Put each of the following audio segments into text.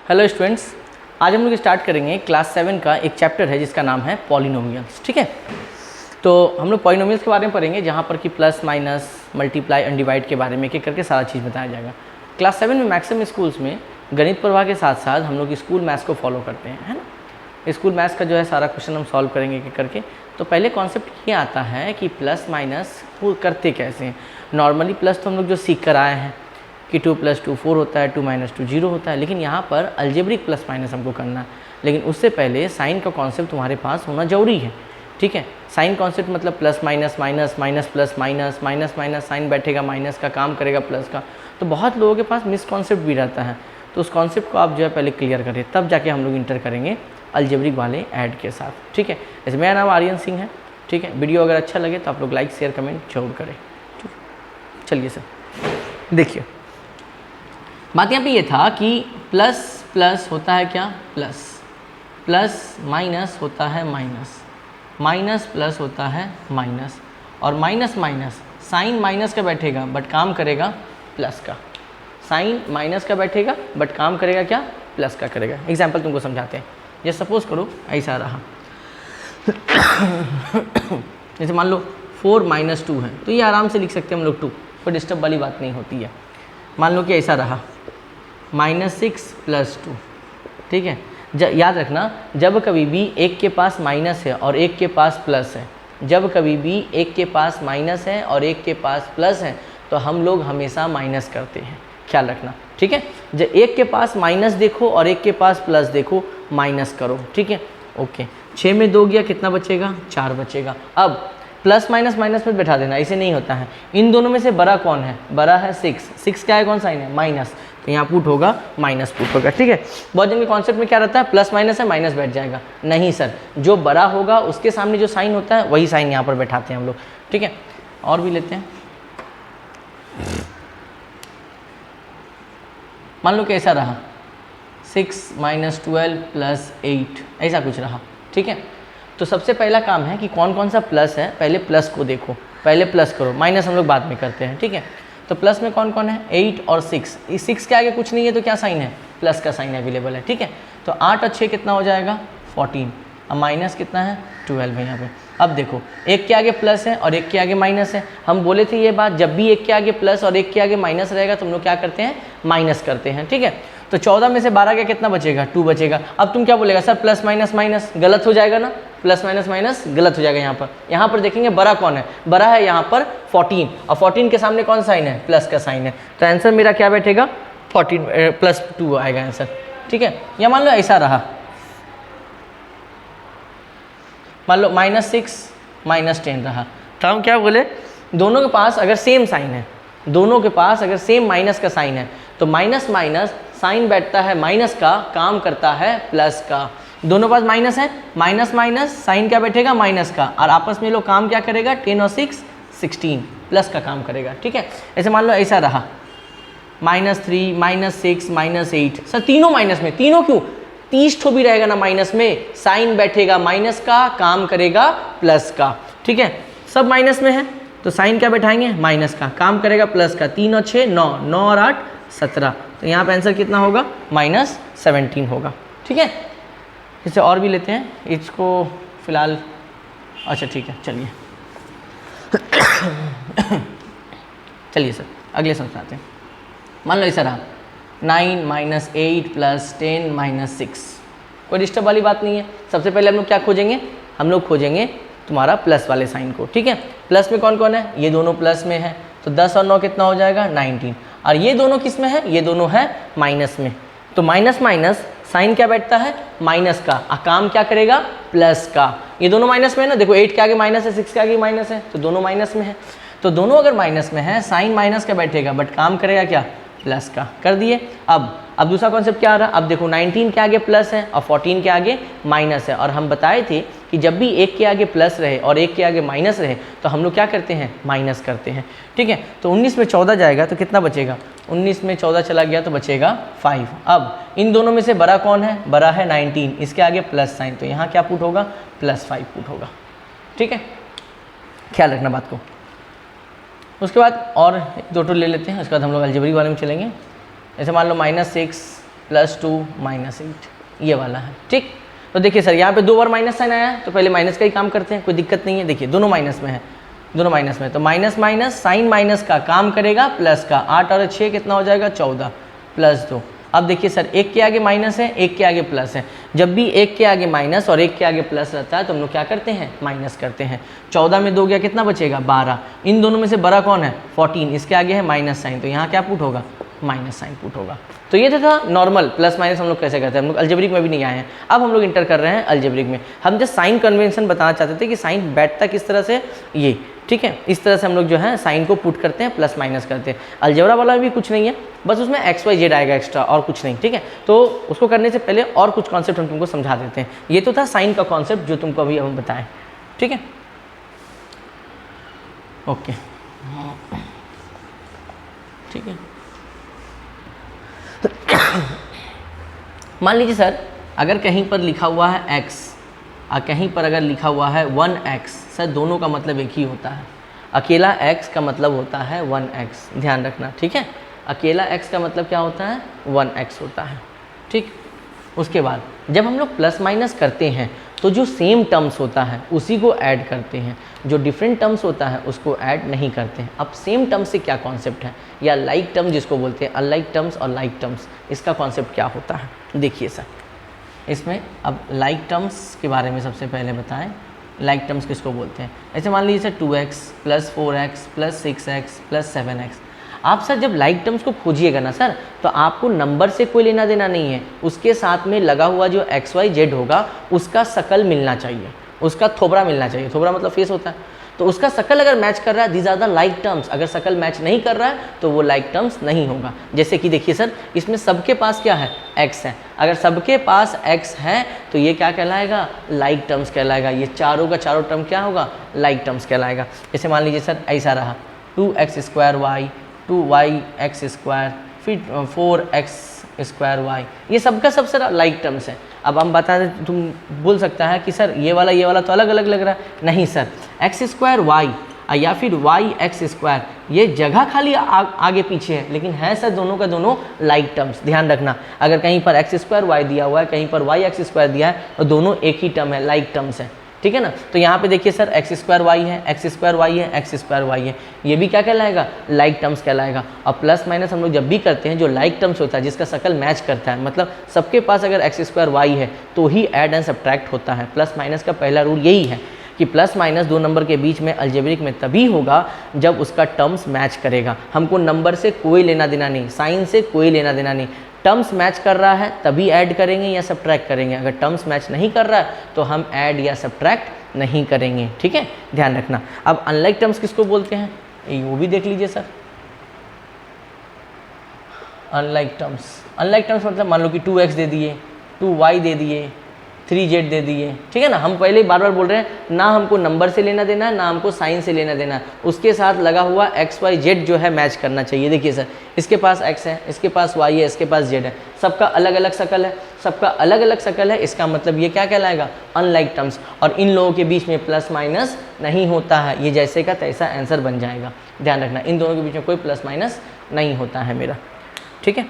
Hello students, आज हम लोग स्टार्ट करेंगे क्लास 7 का एक चैप्टर है जिसका नाम है पॉलिनोमियल्स। ठीक है, तो हम लोग पॉलिनोमियल्स के बारे में पढ़ेंगे जहाँ पर कि plus minus multiply and divide के बारे में एक एक करके सारा चीज़ बताया जाएगा। क्लास 7 में मैक्सिमम स्कूल्स में गणित प्रवाह के साथ साथ हम लोग स्कूल मैथ्स को फॉलो करते हैं, है ना। स्कूल मैथ्स का जो है सारा क्वेश्चन हम सॉल्व करेंगे एक एक करके। तो पहले कॉन्सेप्ट ये आता है कि प्लस माइनस वो करते कैसे हैं। नॉर्मली प्लस तो हम लोग जो सीख कर आए हैं कि 2 + 2 4 होता है, 2 - 2 0 होता है, लेकिन यहाँ पर अलजेब्रिक प्लस माइनस हमको करना है। लेकिन उससे पहले साइन का कॉन्सेप्ट तुम्हारे पास होना जरूरी है। ठीक है, साइन कॉन्सेप्ट मतलब plus minus minus minus plus minus minus minus sign बैठेगा माइनस का, काम करेगा प्लस का। तो बहुत लोगों के पास मिस कॉन्सेप्ट भी रहता है, तो उस कॉन्सेप्ट को आप जो है पहले क्लियर करें, तब जाके हम लोग इंटर करेंगे अलजेब्रिक वाले ऐड के साथ। ठीक है, ऐसे मेरा नाम आर्यन सिंह है। ठीक है, वीडियो अगर अच्छा लगे तो आप लोग लाइक शेयर कमेंट जरूर करें। चलिए सर, देखिए बात यहाँ पे ये था कि प्लस प्लस होता है क्या, प्लस प्लस माइनस होता है माइनस, माइनस प्लस होता है माइनस, और माइनस माइनस साइन माइनस का बैठेगा बट काम करेगा प्लस का। साइन माइनस का बैठेगा बट काम करेगा क्या, प्लस का करेगा। एग्जाम्पल तुमको समझाते हैं। जैसे सपोज करो ऐसा रहा जैसे मान लो 4 - 2 है, तो ये आराम से लिख सकते हैं हम लोग 2, कोई डिस्टर्ब वाली बात नहीं होती है। मान लो कि ऐसा रहा -6 + 2। ठीक है, याद रखना जब कभी भी एक के पास माइनस है और एक के पास प्लस है, जब कभी भी एक के पास माइनस है और एक के पास प्लस है तो हम लोग हमेशा माइनस करते हैं, ख्याल रखना। ठीक है, जब एक के पास माइनस देखो और एक के पास प्लस देखो, माइनस करो। ठीक है, ओके। 6 में 2 गया, कितना बचेगा, 4 बचेगा। अब प्लस माइनस माइनस में बैठा देना, ऐसे नहीं होता है। इन दोनों में से बड़ा कौन है, बड़ा है 6। 6 क्या है, कौन साइन है, माइनस, तो यहाँ पुट होगा माइनस पुट होगा। ठीक है, बहुत जन के कॉन्सेप्ट में क्या रहता है, प्लस माइनस है माइनस बैठ जाएगा। नहीं सर, जो बड़ा होगा उसके सामने जो साइन होता है वही साइन यहाँ पर बैठाते हैं हम लोग। ठीक है, और भी लेते हैं। मान लो कैसा रहा 6 - 12 + 8, ऐसा कुछ रहा। ठीक है, तो सबसे पहला काम है कि कौन कौन सा प्लस है, पहले प्लस को देखो, पहले प्लस करो, माइनस हम लोग बाद में करते हैं। ठीक है, तो प्लस में कौन कौन है, 8 और 6। इस 6 के आगे कुछ नहीं है तो क्या साइन है, प्लस का साइन अवेलेबल है। ठीक है, तो 8 और 6 कितना हो जाएगा, 14। अब माइनस कितना है, 12 है यहाँ पे। अब देखो एक के आगे प्लस है और एक के आगे माइनस है। हम बोले थे ये बात, जब भी एक के आगे प्लस और एक के आगे माइनस रहेगा तो हम लोग क्या करते हैं, माइनस करते हैं। ठीक है, तो 14 में से 12 का कितना बचेगा, 2 बचेगा। अब तुम क्या बोलेगा, सर प्लस माइनस माइनस गलत हो जाएगा ना, प्लस माइनस माइनस गलत हो जाएगा। यहाँ पर देखेंगे बड़ा कौन है, बड़ा है यहाँ पर 14, और 14 के सामने कौन साइन है, प्लस का साइन है। तो आंसर मेरा क्या बैठेगा, 14 + 2 आएगा आंसर। ठीक है, या मान लो ऐसा रहा, मान लो -6 - 10 रहा, तो हम क्या बोले, दोनों के पास अगर सेम साइन है, दोनों के पास अगर सेम माइनस का साइन है तो माइनस माइनस साइन बैठता है माइनस का, काम करता है प्लस का। दोनों पास माइनस है, माइनस माइनस साइन क्या बैठेगा, माइनस का, और आपस में लोग काम क्या करेगा, 10 और 6 16, प्लस का काम करेगा। ठीक है, ऐसे मान लो ऐसा रहा -3 -6 -8। सर तीनों माइनस में, तीनों क्यों, 30 ठो भी रहेगा ना माइनस में, साइन बैठेगा माइनस का, काम करेगा प्लस का। ठीक है, सब माइनस में है तो साइन क्या बैठाएंगे, माइनस का, काम करेगा प्लस का। 3 और 6 9, 9 और 8 17, तो यहाँ पे आंसर कितना होगा, -17 होगा। ठीक है, इससे और भी लेते हैं, इसको फिलहाल, अच्छा ठीक है चलिए चलिए सर अगले समझाते हैं। मान लो ऐसा रहा 9 - 8 + 10 - 6, कोई डिस्टर्ब वाली बात नहीं है। सबसे पहले हम लोग क्या खोजेंगे, हम लोग खोजेंगे तुम्हारा प्लस वाले साइन को। ठीक है, प्लस में कौन कौन है, ये दोनों प्लस में है, तो 10 और 9 कितना हो जाएगा, 19। और ये दोनों किस में है, ये दोनों है माइनस में, तो माइनस माइनस साइन क्या बैठता है, माइनस का, काम क्या करेगा, प्लस का। ये दोनों माइनस में है ना, देखो 8 के आगे माइनस है, 6 के आगे माइनस है, तो दोनों माइनस में है। तो दोनों अगर माइनस में है, साइन माइनस का बैठेगा बट काम करेगा क्या, प्लस का। कर दिए। अब दूसरा कॉन्सेप्ट क्या आ रहा है, अब देखो 19 के आगे प्लस है और 14 के आगे माइनस है, और हम बताए थे कि जब भी एक के आगे प्लस रहे और एक के आगे माइनस रहे तो हम लोग क्या करते हैं, माइनस करते हैं। ठीक है, तो 19 में 14 जाएगा तो कितना बचेगा, 19 में 14 चला गया तो बचेगा 5। अब इन दोनों में से बड़ा कौन है, बड़ा है 19, इसके आगे प्लस साइन, तो यहाँ क्या पुट होगा, +5 पुट होगा। ठीक है, ख्याल रखना बात को। उसके बाद और 2 ले लेते हैं, उसके बाद हम लोग अलजेब्रिक वाले में चलेंगे। जैसे मान लो -6 +2 -8, ये वाला है। ठीक, तो देखिए सर यहाँ पे 2 बार माइनस साइन आया है, तो पहले माइनस का ही काम करते हैं, कोई दिक्कत नहीं है। देखिए दोनों माइनस में है, दोनों माइनस में, तो माइनस माइनस साइन माइनस का काम करेगा प्लस का। 8 और 6 कितना हो जाएगा 14 +2। अब देखिए सर एक के आगे माइनस है, एक के आगे प्लस है। जब भी एक के आगे माइनस और एक के आगे प्लस रहता है तो हम लोग क्या करते हैं, माइनस करते हैं। 14 में 2 गया कितना बचेगा 12। इन दोनों में से बड़ा कौन है 14, इसके आगे है माइनस साइन, तो यहाँ क्या पुट होगा, माइनस साइन पुट होगा। तो ये था नॉर्मल प्लस माइनस हम लोग कैसे करते हैं, हम लोग अलजेब्रिक में भी नहीं आए हैं, अब हम लोग इंटर कर रहे हैं अलजेब्रिक में। हम जस्ट साइन कन्वेंशन बताना चाहते थे कि साइन बैठता किस तरह से, ये ठीक है, इस तरह से हम लोग जो है साइन को पुट करते हैं, प्लस माइनस करते हैं। अलजेब्रा वाला भी कुछ नहीं है, बस उसमें XYZ आएगा एक्स्ट्रा और कुछ नहीं, ठीक है। तो उसको करने से पहले और कुछ कॉन्सेप्ट हम तुमको समझा देते हैं। ये तो था साइन का कॉन्सेप्ट जो तुमको अभी हम बताएं, ठीक है, ओके, ठीक है। मान लीजिए सर अगर कहीं पर लिखा हुआ है x और कहीं पर अगर लिखा हुआ है 1x, सर दोनों का मतलब एक ही होता है। अकेला x का मतलब होता है 1x, ध्यान रखना, ठीक है। अकेला x का मतलब क्या होता है 1x होता है, ठीक। उसके बाद जब हम लोग प्लस माइनस करते हैं तो जो सेम टर्म्स होता है उसी को ऐड करते हैं, जो डिफरेंट टर्म्स होता है उसको ऐड नहीं करते हैं। अब सेम टर्म्स से क्या कॉन्सेप्ट है, या लाइक टर्म्स जिसको बोलते हैं, अनलाइक टर्म्स और लाइक टर्म्स, इसका कॉन्सेप्ट क्या होता है देखिए सर। इसमें अब लाइक टर्म्स के बारे में सबसे पहले बताएं। लाइक टर्म्स किसको बोलते हैं, ऐसे मान लीजिए sir 2x + 4x + 6x + 7x। आप सर जब लाइक टर्म्स को खोजिएगा ना सर, तो आपको नंबर से कोई लेना देना नहीं है, उसके साथ में लगा हुआ जो XYZ होगा उसका शकल मिलना चाहिए, उसका थोबरा मिलना चाहिए। थोबरा मतलब फेस होता है, तो उसका शकल अगर मैच कर रहा है, these are the like terms. अगर शकल मैच नहीं कर रहा है तो वो लाइक टर्म्स नहीं होगा। जैसे कि देखिए सर इसमें सबके पास क्या है, x है। अगर सबके पास x है तो ये क्या कहलाएगा, लाइक टर्म्स कहलाएगा। ये चारों का चारों टर्म क्या होगा, लाइक टर्म्स कहलाएगा। जैसे मान लीजिए सर ऐसा रहा 2x² y, 2yx², फिर 4x² y, ये सबका सब सर लाइक टर्म्स है। अब हम बता दें, तुम बोल सकता है कि सर ये वाला तो अलग अलग लग रहा है। नहीं सर, x² y या फिर yx², ये जगह खाली आगे पीछे है, लेकिन है सर दोनों का दोनों लाइक टर्म्स। ध्यान रखना, अगर कहीं पर x² y दिया हुआ है, कहीं पर yx² दिया है, तो दोनों एक ही टर्म है, लाइक टर्म्स है, ठीक है ना। तो यहाँ पे देखिए सर x² y है, x² y है, x² y है, ये भी क्या कहलाएगा, लाइक टर्म्स कहलाएगा। और प्लस माइनस हम लोग जब भी करते हैं, जो लाइक टर्म्स होता है जिसका शकल मैच करता है, मतलब सबके पास अगर x² y है तो ही ऐड एंड सब्ट्रैक्ट होता है। प्लस माइनस का पहला रूल यही है कि प्लस माइनस दो नंबर के बीच में अलजेब्रिक में तभी होगा जब उसका टर्म्स मैच करेगा। हमको नंबर से कोई लेना देना नहीं, साइन से कोई लेना देना नहीं। टर्म्स मैच कर रहा है तभी ऐड करेंगे या सब्ट्रैक्ट करेंगे, अगर टर्म्स मैच नहीं कर रहा है तो हम ऐड या सब्ट्रैक्ट नहीं करेंगे, ठीक है, ध्यान रखना। अब अनलाइक टर्म्स किसको बोलते हैं, वो भी देख लीजिए सर। अनलाइक टर्म्स मतलब मान लो कि 2x दे दिए, 2y दे दिए, 3z दे दिए, ठीक है ना। हम पहले बार बार बोल रहे हैं, ना हमको नंबर से लेना देना है, ना हमको साइन से लेना देना है, उसके साथ लगा हुआ XYZ जो है मैच करना चाहिए। देखिए सर इसके पास x है, इसके पास y है, इसके पास z है, सबका अलग अलग शकल है, सबका अलग अलग शकल है, इसका मतलब ये क्या कहलाएगा, अनलाइक टर्म्स। और इन लोगों के बीच में प्लस माइनस नहीं होता है, ये जैसे का तैसा आंसर बन जाएगा। ध्यान रखना, इन दोनों के बीच में कोई प्लस माइनस नहीं होता है मेरा, ठीक है।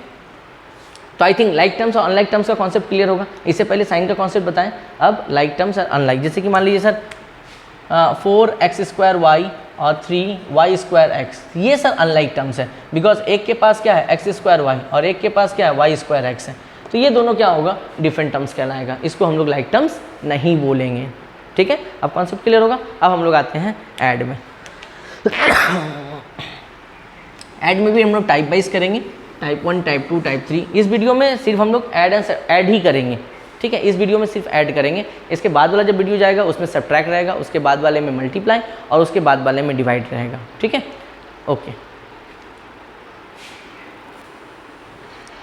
तो आई थिंक लाइक टर्म्स और अनलाइक टर्म्स का कॉन्सेप्ट क्लियर होगा। इससे पहले साइन का कॉन्सेप्ट बताएं। अब लाइक टर्म्स और अनलाइक, जैसे कि मान लीजिए सर 4x² y और 3y²x, ये सर अनलाइक टर्म्स है, बिकॉज एक के पास क्या है x² y और एक के पास क्या है y²x है, तो ये दोनों क्या होगा, डिफरेंट टर्म्स कहलाएगा। इसको हम लोग लाइक टर्म्स नहीं बोलेंगे, ठीक है। अब कॉन्सेप्ट क्लियर होगा। अब हम लोग आते हैं ऐड में। ऐड में भी हम लोग टाइप वाइज करेंगे, टाइप 1, टाइप 2, टाइप 3। इस वीडियो में सिर्फ हम लोग ऐड ही करेंगे, ठीक है। इस वीडियो में सिर्फ ऐड करेंगे, इसके बाद वाला जब वीडियो जाएगा उसमें सब्ट्रैक्ट रहेगा, उसके बाद वाले में मल्टीप्लाई और उसके बाद वाले में डिवाइड रहेगा, ठीक है, ओके।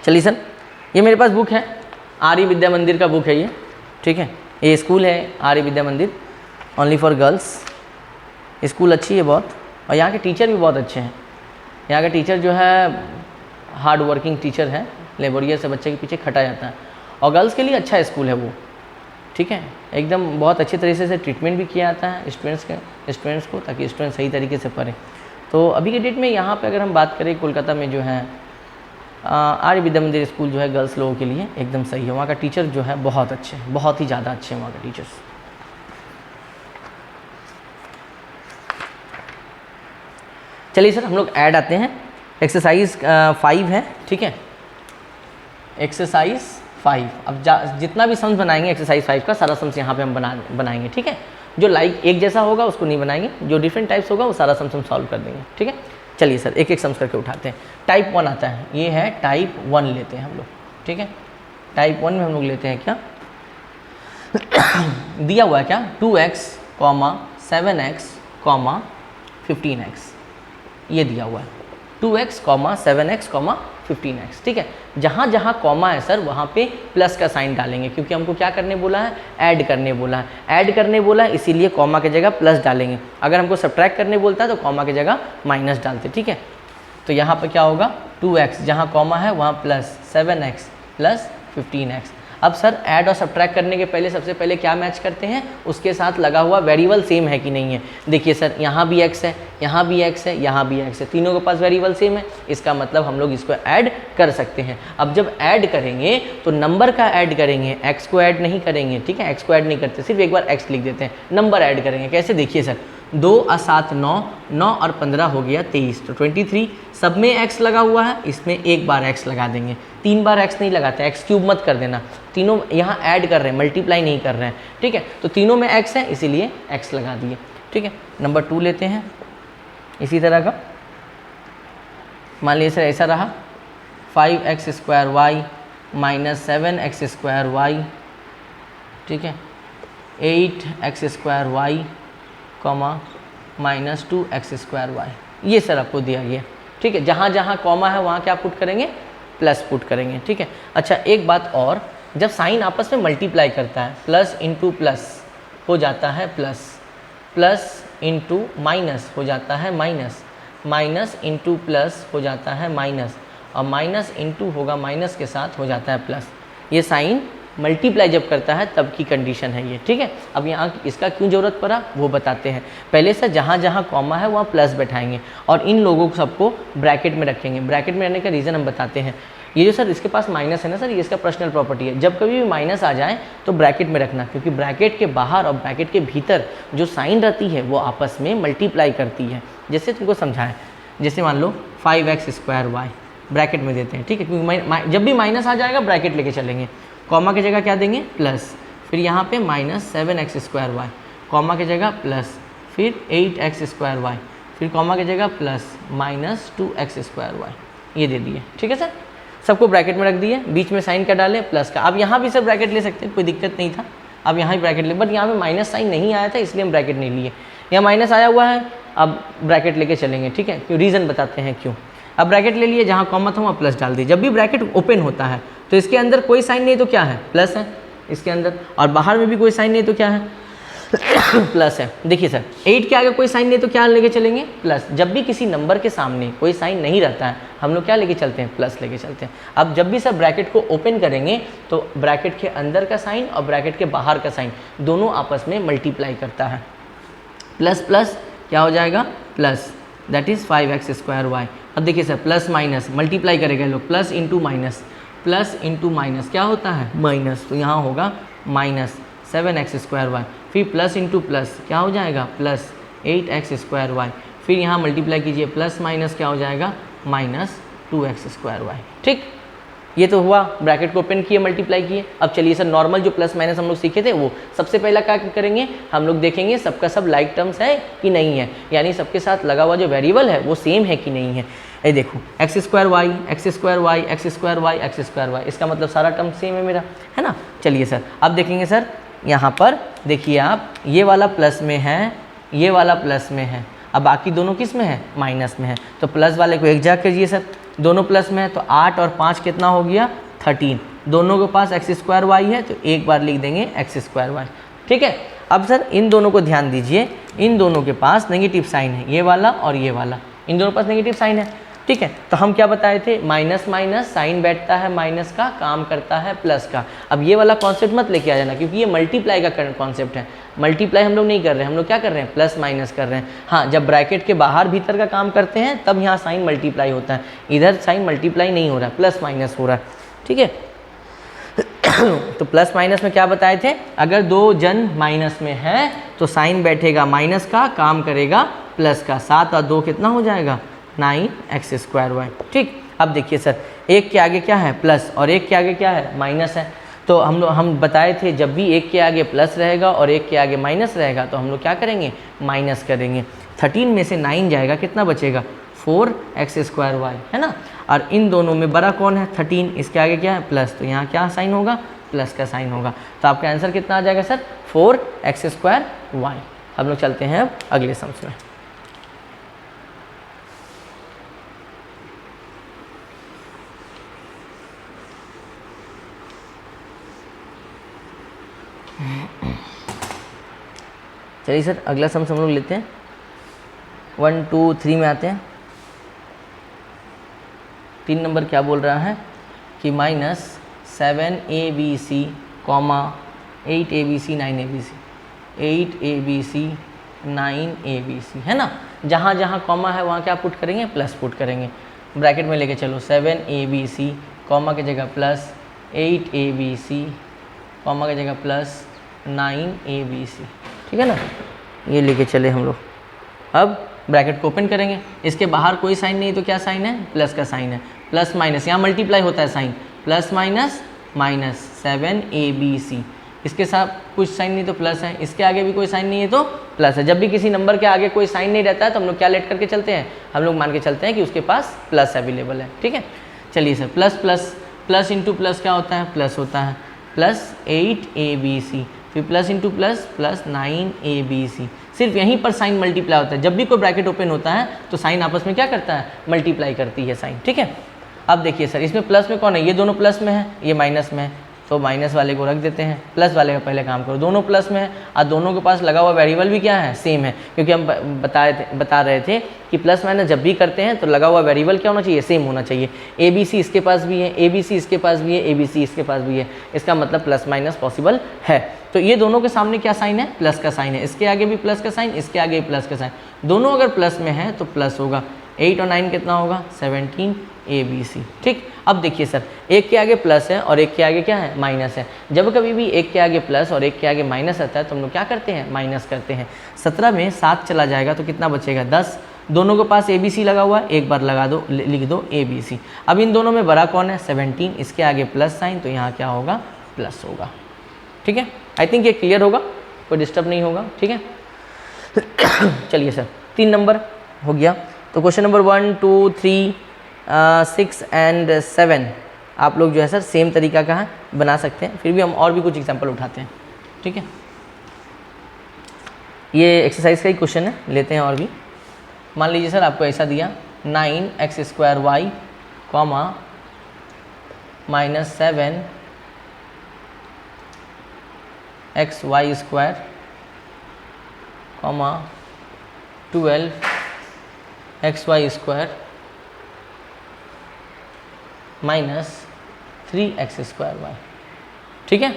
चलिए सर, ये मेरे पास बुक है, आर्य विद्या मंदिर का बुक है ये, ठीक है। ये स्कूल है आर्य विद्या मंदिर, ओनली फॉर गर्ल्स। स्कूल अच्छी है बहुत, और यहाँ के टीचर भी बहुत अच्छे हैं। यहाँ का टीचर जो है हार्ड वर्किंग टीचर है, लेबोरियर से बच्चे के पीछे खटा जाता है, और गर्ल्स के लिए अच्छा स्कूल है वो, ठीक है। एकदम बहुत अच्छे तरीके से ट्रीटमेंट भी किया जाता है स्टूडेंट्स को, ताकि स्टूडेंट सही तरीके से पढ़ें। तो अभी के डेट में यहाँ पे अगर हम बात करें कोलकाता में जो है आर्य विद्या मंदिर स्कूल जो है गर्ल्स लोगों के लिए एकदम सही है, वहाँ का टीचर जो है बहुत अच्छे हैं, बहुत ही ज़्यादा अच्छे हैं वहाँ के टीचर्स। चलिए सर हम लोग ऐड आते हैं। एक्सरसाइज 5 है, ठीक है, एक्सरसाइज 5। अब जितना भी सम्स बनाएंगे एक्सरसाइज 5 का सारा सम्स यहाँ पे हम बनाएंगे, ठीक है। जो लाइक एक जैसा होगा उसको नहीं बनाएंगे, जो डिफरेंट टाइप्स होगा वो सारा सम्स हम सॉल्व कर देंगे, ठीक है। चलिए सर एक एक सम्स करके उठाते हैं। टाइप 1 आता है, ये है टाइप 1 लेते हैं हम लोग, ठीक है। टाइप 1 में हम लोग लेते हैं क्या दिया हुआ है क्या 2x, 7x, 15x, ये दिया हुआ है 2x, 7x, 15x, ठीक है। जहाँ जहाँ कॉमा है सर वहाँ पे प्लस का साइन डालेंगे, क्योंकि हमको क्या करने बोला है, ऐड करने बोला है। ऐड करने बोला है इसीलिए कॉमा की जगह प्लस डालेंगे। अगर हमको सब्ट्रैक्ट करने बोलता है तो कॉमा की जगह माइनस डालते, ठीक है। तो यहाँ पर क्या होगा 2x, जहाँ कॉमा है वहाँ प्लस 7x प्लस 15x। अब सर ऐड और सब्ट्रैक्ट करने के पहले सबसे पहले क्या मैच करते हैं, उसके साथ लगा हुआ वेरिएबल सेम है कि नहीं है। देखिए सर यहाँ भी x है, यहाँ भी x है, यहाँ भी x है, तीनों के पास वेरिएबल सेम है, इसका मतलब हम लोग इसको ऐड कर सकते हैं। अब जब ऐड करेंगे तो नंबर का ऐड करेंगे, x को ऐड नहीं करेंगे, ठीक है। x को ऐड नहीं करते, सिर्फ एक बार x लिख देते हैं। नंबर ऐड करेंगे कैसे, देखिए सर 2 और 7 9, 9 और 15 हो गया 23, तो 23। सब में x लगा हुआ है, इसमें एक बार x लगा देंगे, 3 बार x नहीं लगाते, x क्यूब मत कर देना। तीनों यहाँ ऐड कर रहे हैं, मल्टीप्लाई नहीं कर रहे हैं, ठीक है। तो तीनों में x है इसीलिए x लगा दिए, ठीक है। नंबर 2 लेते हैं इसी तरह का। मान लीजिए सर ऐसा रहा 5x² y 7x² y, ठीक है, 8x² y, -2x² y, ये सर आपको दिया गया, ठीक है। जहाँ जहाँ कॉमा है वहाँ क्या पुट करेंगे, प्लस पुट करेंगे, ठीक है। अच्छा एक बात और, जब साइन आपस में मल्टीप्लाई करता है प्लस इंटू प्लस हो जाता है प्लस, प्लस इंटू माइनस हो जाता है माइनस, माइनस इंटू प्लस हो जाता है माइनस, और माइनस इंटू होगा माइनस के साथ हो जाता है प्लस। ये साइन मल्टीप्लाई जब करता है तब की कंडीशन है ये, ठीक है। अब यहाँ इसका क्यों ज़रूरत पड़ा वो बताते हैं। पहले से जहाँ जहाँ कॉमा है वहाँ प्लस बैठाएंगे और इन लोगों को सबको ब्रैकेट में रखेंगे। ब्रैकेट में रहने का रीज़न हम बताते हैं। ये जो सर इसके पास माइनस है ना सर, ये इसका पर्सनल प्रॉपर्टी है। जब कभी भी माइनस आ जाए तो ब्रैकेट में रखना, क्योंकि ब्रैकेट के बाहर और ब्रैकेट के भीतर जो साइन रहती है वो आपस में मल्टीप्लाई करती है। जैसे तुमको समझाएं, जैसे मान लो 5x² y ब्रैकेट में देते हैं, ठीक है, क्योंकि जब भी माइनस आ जाएगा ब्रैकेट लेके चलेंगे। कॉमा की जगह क्या देंगे, प्लस, फिर यहाँ पे -7x² y, कॉमा की जगह प्लस, फिर 8x² y, फिर कॉमा की जगह प्लस -2x² y, ये दे दिए, ठीक है सर। सबको ब्रैकेट में रख दिए, बीच में साइन क्या डालें, प्लस का। अब यहाँ भी सर ब्रैकेट ले सकते हैं, कोई दिक्कत नहीं था। अब यहाँ भी ब्रैकेट ले, बट यहाँ पे माइनस साइन नहीं आया था इसलिए हम ब्रैकेट नहीं लिए। यहाँ माइनस आया हुआ है, अब ब्रैकेट लेके चलेंगे, ठीक है, क्यों, रीज़न बताते हैं क्यों। अब ब्रैकेट ले लिए, जहाँ कॉमा था वहाँ प्लस डाल दिए। जब भी ब्रैकेट ओपन होता है तो इसके अंदर कोई साइन नहीं तो क्या है, प्लस है इसके अंदर, और बाहर में भी कोई साइन नहीं तो क्या है प्लस है। देखिए सर 8 के आगे कोई साइन नहीं तो क्या लेके चलेंगे, प्लस। जब भी किसी नंबर के सामने कोई साइन नहीं रहता है हम लोग क्या लेके चलते हैं, प्लस लेके चलते हैं। अब जब भी सर ब्रैकेट को ओपन करेंगे तो ब्रैकेट के अंदर का साइन और ब्रैकेट के बाहर का साइन दोनों आपस में मल्टीप्लाई करता है। प्लस प्लस क्या हो जाएगा, plus, that is 5x² y। अब देखिए सर प्लस माइनस मल्टीप्लाई करेगा लोग, plus into minus, plus into minus क्या होता है, माइनस, तो यहाँ होगा -7x² y, फिर प्लस इंटू प्लस क्या हो जाएगा, प्लस 8x² y, फिर यहाँ मल्टीप्लाई कीजिए, प्लस माइनस क्या हो जाएगा, -2x² y, ठीक। ये तो हुआ, ब्रैकेट को ओपन किए, मल्टीप्लाई किए। अब चलिए सर नॉर्मल जो प्लस माइनस हम लोग सीखे थे वो सबसे पहला क्या करेंगे, हम लोग देखेंगे सबका सब लाइक टर्म्स है कि नहीं है, यानी सबके साथ लगा हुआ जो वेरिएबल है वो सेम है कि नहीं है। ये देखो x² y, x² y, x² y, x² y, इसका मतलब सारा टर्म सेम है मेरा, है ना। चलिए सर अब देखेंगे सर, यहाँ पर देखिए आप, ये वाला प्लस में है, ये वाला प्लस में है, अब बाकी दोनों किस में है, माइनस में है। तो प्लस वाले को एक जगह कीजिए सर, दोनों प्लस में है तो 8 और 5 कितना हो गया, 13। दोनों के पास x² y है तो एक बार लिख देंगे x² y, ठीक है। अब सर इन दोनों को ध्यान दीजिए, इन दोनों के पास नेगेटिव साइन है, ये वाला और ये वाला, इन दोनों के पास नेगेटिव साइन है। ठीक है। तो हम क्या बताए थे, माइनस माइनस साइन बैठता है माइनस का, काम करता है प्लस का। अब ये वाला कॉन्सेप्ट मत लेके आ जाना, क्योंकि ये मल्टीप्लाई का कॉन्सेप्ट है। मल्टीप्लाई हम लोग नहीं कर रहे हैं, हम लोग क्या कर रहे हैं, प्लस माइनस कर रहे हैं। हाँ, जब ब्रैकेट के बाहर भीतर का काम करते हैं तब यहाँ साइन मल्टीप्लाई होता है, इधर साइन मल्टीप्लाई नहीं हो रहा है, प्लस माइनस हो रहा है। ठीक है। तो प्लस माइनस में क्या बताए थे, अगर दो जन माइनस में है तो साइन बैठेगा माइनस का, काम करेगा प्लस का। 7 और 2 कितना हो जाएगा, 9x²y। ठीक। अब देखिए सर, एक के आगे क्या है, प्लस, और एक के आगे क्या है, माइनस है। तो हम बताए थे जब भी एक के आगे प्लस रहेगा और एक के आगे माइनस रहेगा तो हम लोग क्या करेंगे, माइनस करेंगे। 13 में से 9 जाएगा, कितना बचेगा, 4x²y, है ना। और इन दोनों में बड़ा कौन है, 13, इसके आगे क्या है, प्लस, तो यहाँ क्या साइन होगा, प्लस का साइन होगा। तो आपका आंसर कितना आ जाएगा सर, 4x²y। हम लोग चलते हैं अब अगले सम्स में। चलिए सर, अगला सम हम लोग लेते हैं। 1 2 3 में आते हैं। 3 नंबर क्या बोल रहा है कि -7abc, 8abc 9abc, 8abc 9abc, है ना। जहाँ जहाँ कॉमा है वहाँ क्या पुट करेंगे, प्लस पुट करेंगे। ब्रैकेट में लेके चलो, 7abc, कॉमा की जगह प्लस, 8abc, कॉमा की जगह प्लस, 9abc। ठीक है ना, ये लेके चले हम लोग। अब ब्रैकेट को ओपन करेंगे, इसके बाहर कोई साइन नहीं तो क्या साइन है, प्लस का साइन है। प्लस माइनस, यहाँ मल्टीप्लाई होता है sign, plus minus minus 7abc, इसके साथ कुछ साइन नहीं तो प्लस है, इसके आगे भी कोई साइन नहीं है तो प्लस है। जब भी किसी नंबर के आगे कोई साइन नहीं रहता है तो हम लोग क्या लेट करके चलते हैं, हम लोग मान के चलते हैं कि उसके पास प्लस अवेलेबल है। ठीक है। चलिए sir, plus plus plus into plus क्या होता है, प्लस होता है, प्लस 8abc, फिर plus into plus plus 9abc। सिर्फ यहीं पर साइन मल्टीप्लाई होता है। जब भी कोई ब्रैकेट ओपन होता है तो साइन आपस में क्या करता है, मल्टीप्लाई करती है साइन। ठीक है। अब देखिए सर, इसमें प्लस में कौन है, ये दोनों प्लस में है, ये माइनस में है, तो माइनस वाले को रख देते हैं, प्लस वाले का पहले काम करो। दोनों प्लस में है और दोनों के पास लगा हुआ वेरिएबल भी क्या है, सेम है, क्योंकि हम बता रहे थे कि प्लस माइनस जब भी करते हैं तो लगा हुआ वेरिएबल क्या होना चाहिए, सेम होना चाहिए। ABC इसके पास भी है, ABC इसके पास भी है, ABC इसके पास भी है, इसका मतलब प्लस माइनस पॉसिबल है। तो ये दोनों के सामने क्या साइन है, प्लस का साइन है, इसके आगे भी प्लस का साइन, इसके आगे भी प्लस का साइन, दोनों अगर प्लस में है तो प्लस होगा। 8 और 9 कितना होगा, 17abc। ठीक। अब देखिए सर, एक के आगे प्लस है और एक के आगे क्या है, माइनस है। जब कभी भी एक के आगे प्लस और एक के आगे माइनस आता है तो हम लोग क्या करते हैं, माइनस करते हैं। 17 में 7 चला जाएगा तो कितना बचेगा, 10। दोनों के पास ABC लगा हुआ है, एक बार लगा दो, लिख दो ABC। अब इन दोनों में बड़ा कौन है, 17, इसके आगे प्लस साइन, तो यहाँ क्या होगा, प्लस होगा। ठीक है। आई थिंक ये क्लियर होगा, कोई डिस्टर्ब नहीं होगा। ठीक है। चलिए सर, 3 नंबर हो गया। तो क्वेश्चन नंबर 1 2 3 6 एंड 7 आप लोग जो है सर सेम तरीका का है बना सकते हैं, फिर भी हम और भी कुछ एग्जांपल उठाते हैं। ठीक है। ये एक्सरसाइज का ही क्वेश्चन है, लेते हैं और भी। मान लीजिए सर आपको ऐसा दिया, 9x²y, -7xy², 12xy² -3x²y। ठीक है।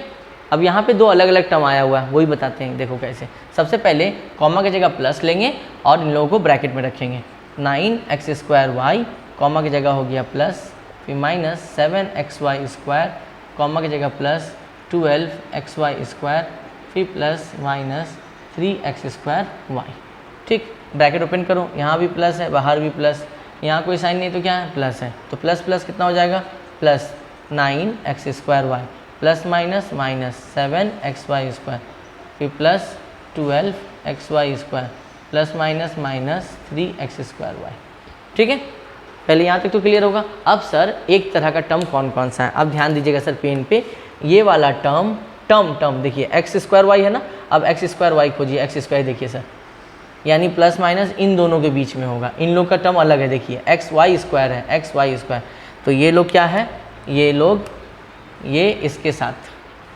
अब यहाँ पे दो अलग अलग टर्म आया हुआ है, वही बताते हैं, देखो कैसे। सबसे पहले कॉमा की जगह प्लस लेंगे और इन लोगों को ब्रैकेट में रखेंगे। 9x²y, कॉमा की जगह हो गया प्लस, फिर -7xy², कॉमा की जगह प्लस 12xy², फिर प्लस -3x²y। ठीक। ब्रैकेट ओपन करो, यहाँ भी प्लस है, बाहर भी प्लस, यहाँ कोई साइन नहीं तो क्या है, प्लस है, तो प्लस प्लस कितना हो जाएगा, plus 9x²y, plus minus minus 7xy², फिर plus 12xy², plus minus minus 3x²y। ठीक है। पहले यहाँ तक तो क्लियर होगा। अब सर एक तरह का टर्म कौन कौन सा है, अब ध्यान दीजिएगा सर पेन पे। ये वाला टर्म देखिए, x²y है ना, अब x²y खोजिए, x², देखिए सर, यानी प्लस माइनस इन दोनों के बीच में होगा। इन लोग का टर्म अलग है, देखिए xy² है, xy², तो ये लोग क्या है, ये लोग ये इसके साथ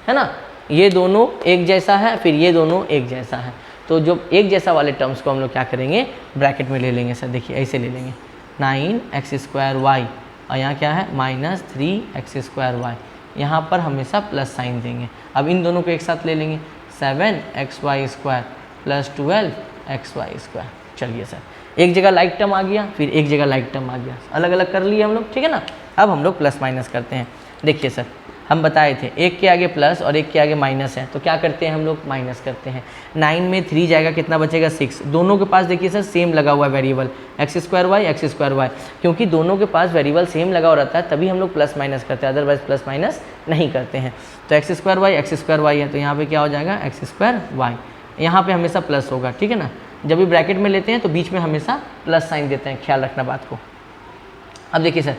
है ना, ये दोनों एक जैसा है, फिर ये दोनों एक जैसा है। तो जो एक जैसा वाले टर्म्स को हम लोग क्या करेंगे, ब्रैकेट में ले लेंगे सर। देखिए ऐसे ले लेंगे, 9x² और यहाँ क्या है -3x² यहाँ पर हमेशा प्लस साइन देंगे। अब इन दोनों को एक साथ ले लेंगे 7xy² + 12xy²। चलिए सर, एक जगह लाइक टर्म आ गया, फिर एक जगह लाइक टर्म आ गया, अलग अलग कर लिए हम लोग, ठीक है ना। अब हम लोग प्लस माइनस करते हैं। देखिए सर, हम बताए थे एक के आगे प्लस और एक के आगे माइनस है, तो क्या करते हैं हम लोग, माइनस करते हैं। 9 में 3 जाएगा, कितना बचेगा 6। दोनों के पास देखिए सर सेम लगा हुआ है वेरिएबल x²y, क्योंकि दोनों के पास वेरिएबल सेम लगा हुआ रहता है तभी हम लोग प्लस माइनस करते हैं, अदरवाइज प्लस माइनस नहीं करते हैं। तो x² है, तो यहाँ पे क्या हो जाएगा x²y, यहाँ पे हमेशा प्लस होगा, ठीक है ना। जब भी ब्रैकेट में लेते हैं तो बीच में हमेशा प्लस साइन देते हैं, ख्याल रखना बात को। अब देखिए सर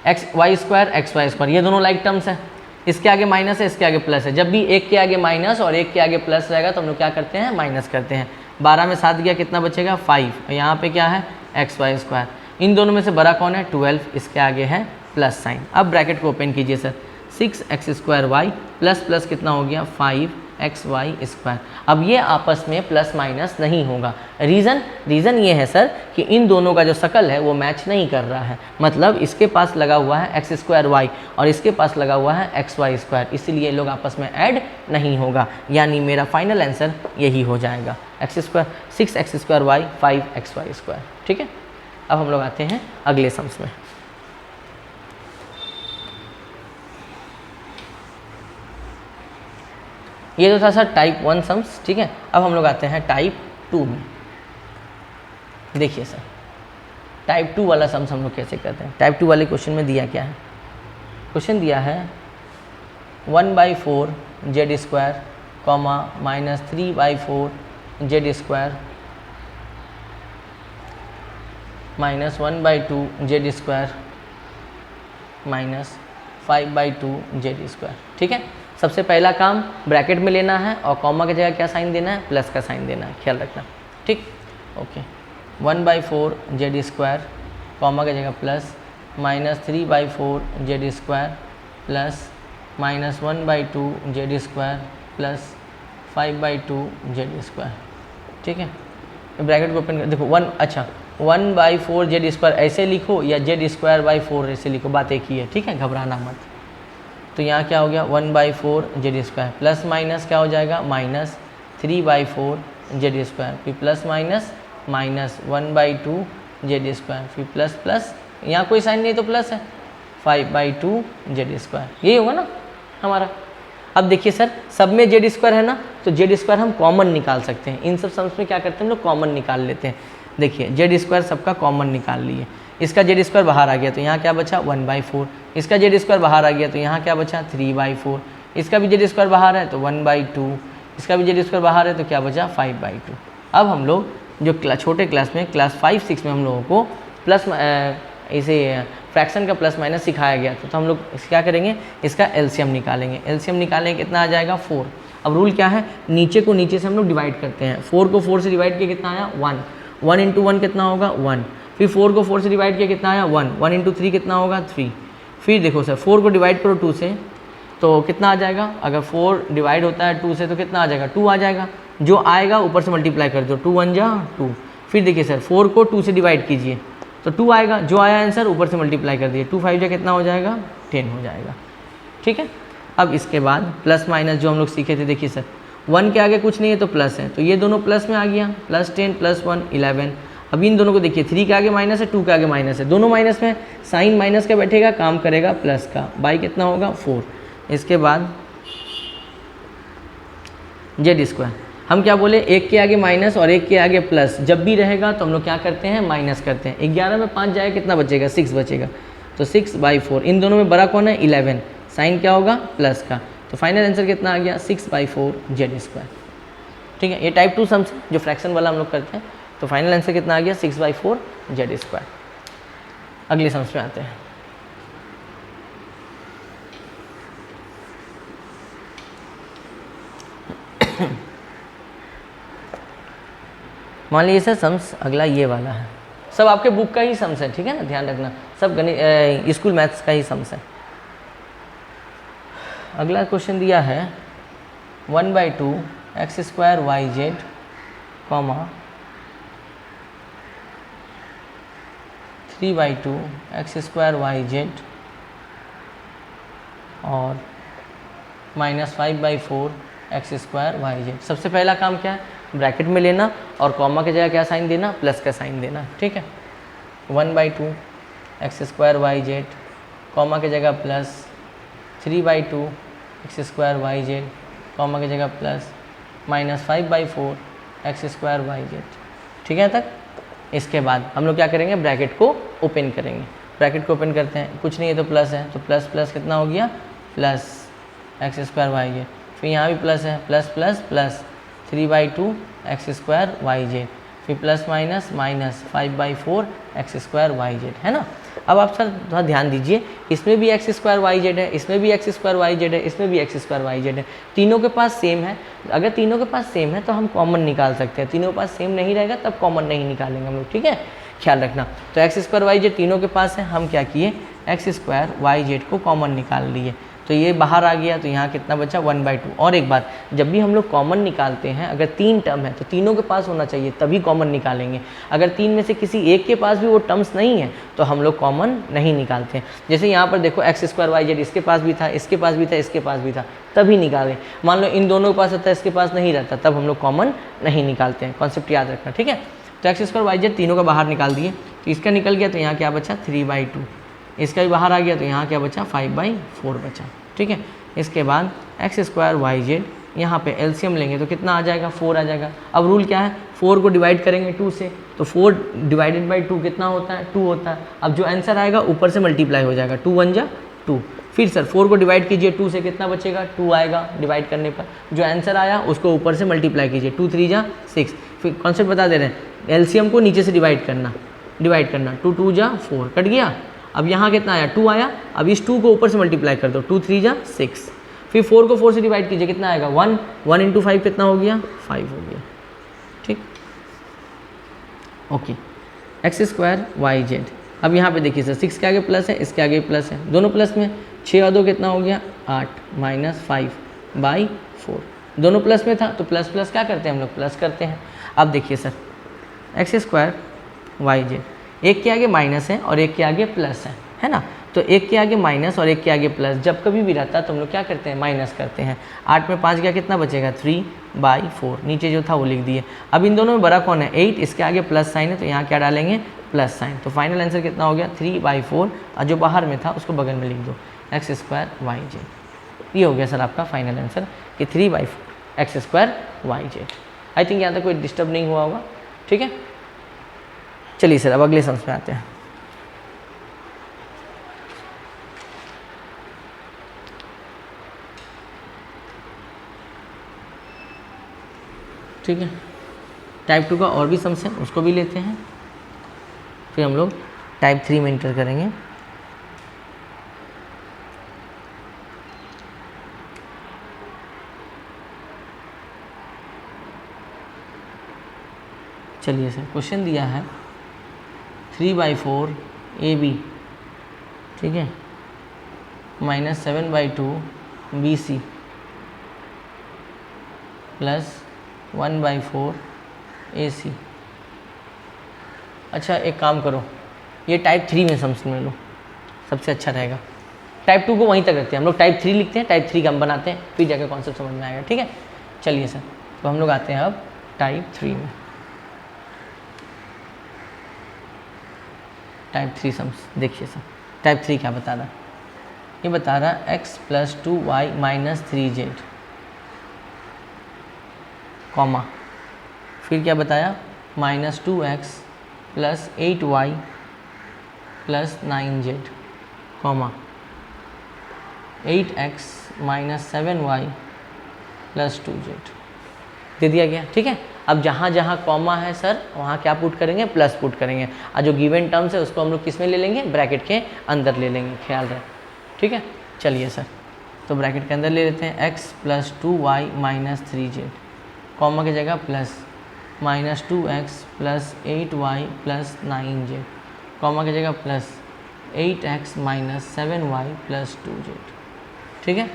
xy² ये दोनों लाइक टर्म्स हैं, इसके आगे माइनस है, इसके आगे प्लस है। जब भी एक के आगे माइनस और एक के आगे प्लस रहेगा तो हम लोग क्या करते हैं, माइनस करते हैं। 12 में 7 गया, कितना बचेगा 5, और यहाँ पे क्या है xy²। इन दोनों में से बड़ा कौन है 12, इसके आगे है प्लस साइन। अब ब्रैकेट को ओपन कीजिए सर, 6x² प्लस प्लस कितना हो गया 5xy²। अब ये आपस में प्लस माइनस नहीं होगा। रीज़न ये है सर कि इन दोनों का जो शकल है वो मैच नहीं कर रहा है, मतलब इसके पास लगा हुआ है x² और इसके पास लगा हुआ है xy², इसीलिए लोग आपस में ऐड नहीं होगा। यानी मेरा फाइनल आंसर यही हो जाएगा, 6x² 5xy²। ठीक है, अब हम लोग आते हैं अगले सम्स में। ये तो था सर टाइप 1 सम्स, ठीक है। अब हम लोग आते हैं टाइप 2 में। देखिए सर, टाइप 2 वाला सम्स हम लोग कैसे करते हैं। टाइप 2 वाले क्वेश्चन में दिया क्या है, क्वेश्चन दिया है 1/4 z² -3/4 z² -1/2 z² -5/2 z²। ठीक है, सबसे पहला काम ब्रैकेट में लेना है और कॉमा की जगह क्या साइन देना है, प्लस का साइन देना है, ख्याल रखना। ठीक, ओके। 1/4 z² कॉमा की जगह plus -3/4 z² plus -1/2 z² plus 5/2 z²। ठीक है, ब्रैकेट को ओपन कर, देखो 1/4 z² ऐसे लिखो या z²/4 ऐसे लिखो, बात एक ही है, ठीक है, घबराना मत। तो यहाँ क्या हो गया 1/4 z² प्लस माइनस क्या हो जाएगा -3/4 z², फिर प्लस माइनस -1/2 z², फिर प्लस प्लस, यहाँ कोई साइन नहीं तो प्लस है 5/2 z²। यही होगा ना हमारा। अब देखिए सर, सब में z² है ना, तो z² हम कॉमन निकाल सकते हैं। इन सब सम्स में क्या करते हैं हम लोग, कॉमन निकाल लेते हैं। देखिए z² सबका कॉमन निकाल लिए, इसका z² बाहर आ गया तो यहाँ क्या बचा 1/4, इसका z² बाहर आ गया तो यहाँ क्या बचा 3/4, इसका भी z² बाहर है तो 1/2, इसका भी z² बाहर है तो क्या बचा 5/2। अब हम लोग जो छोटे क्लास में क्लास 5-6 में हम लोगों को प्लस इसे फ्रैक्शन का प्लस माइनस सिखाया गया था, तो हम लोग क्या करेंगे, इसका एलसीएम निकालेंगे। एलसीएम निकालेंगे कितना आ जाएगा 4। अब रूल क्या है, नीचे को नीचे से हम लोग डिवाइड करते हैं। 4 को 4 से डिवाइड किया कितना आया 1, 1 × 1 कितना होगा 1, फिर 4 को 4 से डिवाइड किया कितना आया 1, 1 × 3 कितना होगा 3। फिर देखो सर 4 को डिवाइड करो 2 से तो कितना आ जाएगा, अगर 4 डिवाइड होता है 2 से तो कितना आ जाएगा 2 आ जाएगा, जो आएगा ऊपर से मल्टीप्लाई कर दो, 2 1 जा 2। फिर देखिए सर 4 को 2 से डिवाइड कीजिए तो 2 आएगा, जो आया आंसर ऊपर से मल्टीप्लाई कर दिए, 2 5 जा कितना हो जाएगा 10 हो जाएगा। ठीक है, अब इसके बाद प्लस माइनस जो हम लोग सीखे थे, देखिए सर 1 के आगे कुछ नहीं है तो प्लस है, तो ये दोनों प्लस में आ गया, +10 + 1 11। अब इन दोनों को देखिए 3 के आगे माइनस है, 2 के आगे माइनस है, दोनों माइनस में, साइन माइनस का बैठेगा, काम करेगा प्लस का, बाई कितना होगा 4। इसके बाद z², हम क्या बोले, एक के आगे माइनस और एक के आगे प्लस जब भी रहेगा तो हम लोग क्या करते हैं, माइनस करते हैं। 11 में 5 जाएगा कितना बचेगा 6 बचेगा, तो 6/4। इन दोनों में बड़ा कौन है 11, साइन क्या होगा प्लस का, तो फाइनल आंसर कितना आ गया 6/4 z²। ठीक है, ये टाइप 2 सम्स जो फ्रैक्शन वाला हम लोग करते हैं, तो फाइनल आंसर कितना आ गया 6/4 z²। अगले सम्स में आते हैं। मान लीजिए सर सम्स अगला ये वाला है, सब आपके बुक का ही सम्स है, ठीक है ना, ध्यान रखना, सब गणित स्कूल मैथ्स का ही सम्स है। अगला क्वेश्चन दिया है 1/2 x² yz, 3/2 x square y z और -5/4 एक्स स्क्वायर वाई जेड। सबसे पहला काम क्या है, ब्रैकेट में लेना और कॉमा की जगह क्या साइन देना, प्लस का साइन देना, ठीक है। 1/2 x square y z, comma की जगह plus 3/2 x square y z, comma की जगह plus -5/4 x square y z, ठीक है तक। इसके बाद हम लोग क्या करेंगे, ब्रैकेट को ओपन करेंगे। ब्रैकेट को ओपन करते हैं, कुछ नहीं है तो प्लस है, तो प्लस प्लस कितना हो गया, plus x square y z, फिर यहाँ भी प्लस है, plus plus plus 3/2 x square y z, फिर plus minus minus 5/4 x square y z, है ना। अब आप सर थोड़ा ध्यान दीजिए, इसमें भी एक्स स्क्वायर वाई जेड है, इसमें भी एक्स स्क्वायर वाई जेड है, इसमें भी एक्स स्क्वायर वाई जेड है, तीनों के पास सेम है। अगर तीनों के पास सेम है तो हम कॉमन निकाल सकते हैं, तीनों के पास सेम नहीं रहेगा तब कॉमन नहीं निकालेंगे हम लोग, ठीक है, ख्याल रखना। तो एक्स स्क्वायर वाई जेड तीनों के पास है, हम क्या किए, एक्स स्क्वायर वाई जेड को कॉमन निकाल लिए, तो ये बाहर आ गया, तो यहाँ कितना बचा 1/2। और एक बात, जब भी हम लोग कॉमन निकालते हैं, अगर 3 टर्म है तो तीनों के पास होना चाहिए तभी कॉमन निकालेंगे। अगर 3 में से किसी एक के पास भी वो टर्म्स नहीं है तो हम लोग कॉमन नहीं निकालते हैं। जैसे यहाँ पर देखो एक्स स्क्वायर वाई जेड इसके पास भी था, इसके पास भी था, इसके पास भी था, तभी निकालें। मान लो इन दोनों के पास रहता है, इसके पास नहीं रहता, तब हम लोग कॉमन नहीं निकालते हैं। कॉन्सेप्ट याद रखना, ठीक है। तो एक्स स्क्वायर वाई जेड तीनों का बाहर निकाल दिए, तो इसका निकल गया, तो यहाँ क्या बचा 3/2, इसका भी बाहर आ गया, तो यहाँ क्या बचा 5/4 बचा, ठीक है। इसके बाद एक्स स्क्वायर वाई जेड, यहाँ पे एलसीएम लेंगे तो कितना आ जाएगा, 4 आ जाएगा। अब रूल क्या है, 4 को डिवाइड करेंगे 2 से, तो 4 डिवाइडेड बाई 2 कितना होता है, 2 होता है। अब जो आंसर आएगा ऊपर से मल्टीप्लाई हो जाएगा, 2 1 जा 2। फिर सर 4 को डिवाइड कीजिए 2 से, कितना बचेगा, 2 आएगा डिवाइड करने पर। जो आंसर आया उसको ऊपर से मल्टीप्लाई कीजिए, 2 3 जा 6। फिर कॉन्सेप्ट बता दे रहे हैं, एलसीएम को नीचे से डिवाइड करना, 2 2 जा 4, कट गया। अब यहाँ कितना आया, 2 आया। अब इस 2 को ऊपर से मल्टीप्लाई कर दो, 2 3 जा 6। फिर 4 को 4 से डिवाइड कीजिए, कितना आएगा 1, 1 × 5 कितना हो गया, 5 हो गया, ठीक, okay. X square y z, अब यहाँ पे देखिए सर 6 के आगे प्लस है, इसके आगे प्लस है, दोनों प्लस में, 6 और 2 कितना हो गया 8 -5/4, दोनों प्लस में था तो प्लस प्लस क्या करते हैं हम लोग, प्लस करते हैं। अब देखिए sir x square y z, एक के आगे माइनस है और एक के आगे प्लस है ना। तो एक के आगे माइनस और एक के आगे प्लस जब कभी भी रहता है तो हम लोग क्या करते हैं, माइनस करते हैं। 8 में 5 गया, कितना बचेगा 3/4, नीचे जो था वो लिख दिए। अब इन दोनों में बड़ा कौन है 8, इसके आगे प्लस साइन है तो यहाँ क्या डालेंगे, प्लस साइन। तो फाइनल आंसर कितना हो गया 3/4, और जो बाहर में था उसको बगल में लिख दो, एक्स स्क्वायर वाई जेड। ये हो गया सर आपका फाइनल आंसर कि 3/4 x square y z. I think यहाँ तक कोई डिस्टर्ब नहीं हुआ होगा, ठीक है। चलिए सर अब अगले सम्स में आते हैं। ठीक है, टाइप 2 का और भी सम्स है, उसको भी लेते हैं, फिर हम लोग टाइप 3 में इंटर करेंगे। चलिए सर क्वेश्चन दिया है 3/4 AB, ठीक है, -7/2 BC प्लस 1/4 AC। अच्छा एक काम करो, ये टाइप 3 में सम्स में लो, सबसे अच्छा रहेगा। टाइप 2 को वहीं तक रखते हैं, हम लोग टाइप 3 लिखते हैं, टाइप 3 का हम बनाते हैं, फिर जाकर कॉन्सेप्ट समझ में आएगा, ठीक है। चलिए सर तो हम लोग आते हैं अब टाइप 3 में। टाइप 3 सम्स देखिए सर, टाइप 3 क्या बता रहा है, ये बता रहा है x + 2y - 3z, कॉमा, फिर क्या बताया -2x + 8y + 9z, comma 8x - 7y + 2z दे दिया गया, ठीक है। अब जहाँ जहाँ कॉमा है सर वहाँ क्या पुट करेंगे, प्लस पुट करेंगे, और जो गिवन टर्म्स है उसको हम लोग किस में ले लेंगे, ब्रैकेट के अंदर ले लेंगे, ख्याल रहे, ठीक है। चलिए सर तो ब्रैकेट के अंदर ले लेते हैं x + 2y - 3z, कॉमा की जगह plus -2x + 8y + 9z, comma की जगह प्लस 8x - 7y + 2z, ठीक है।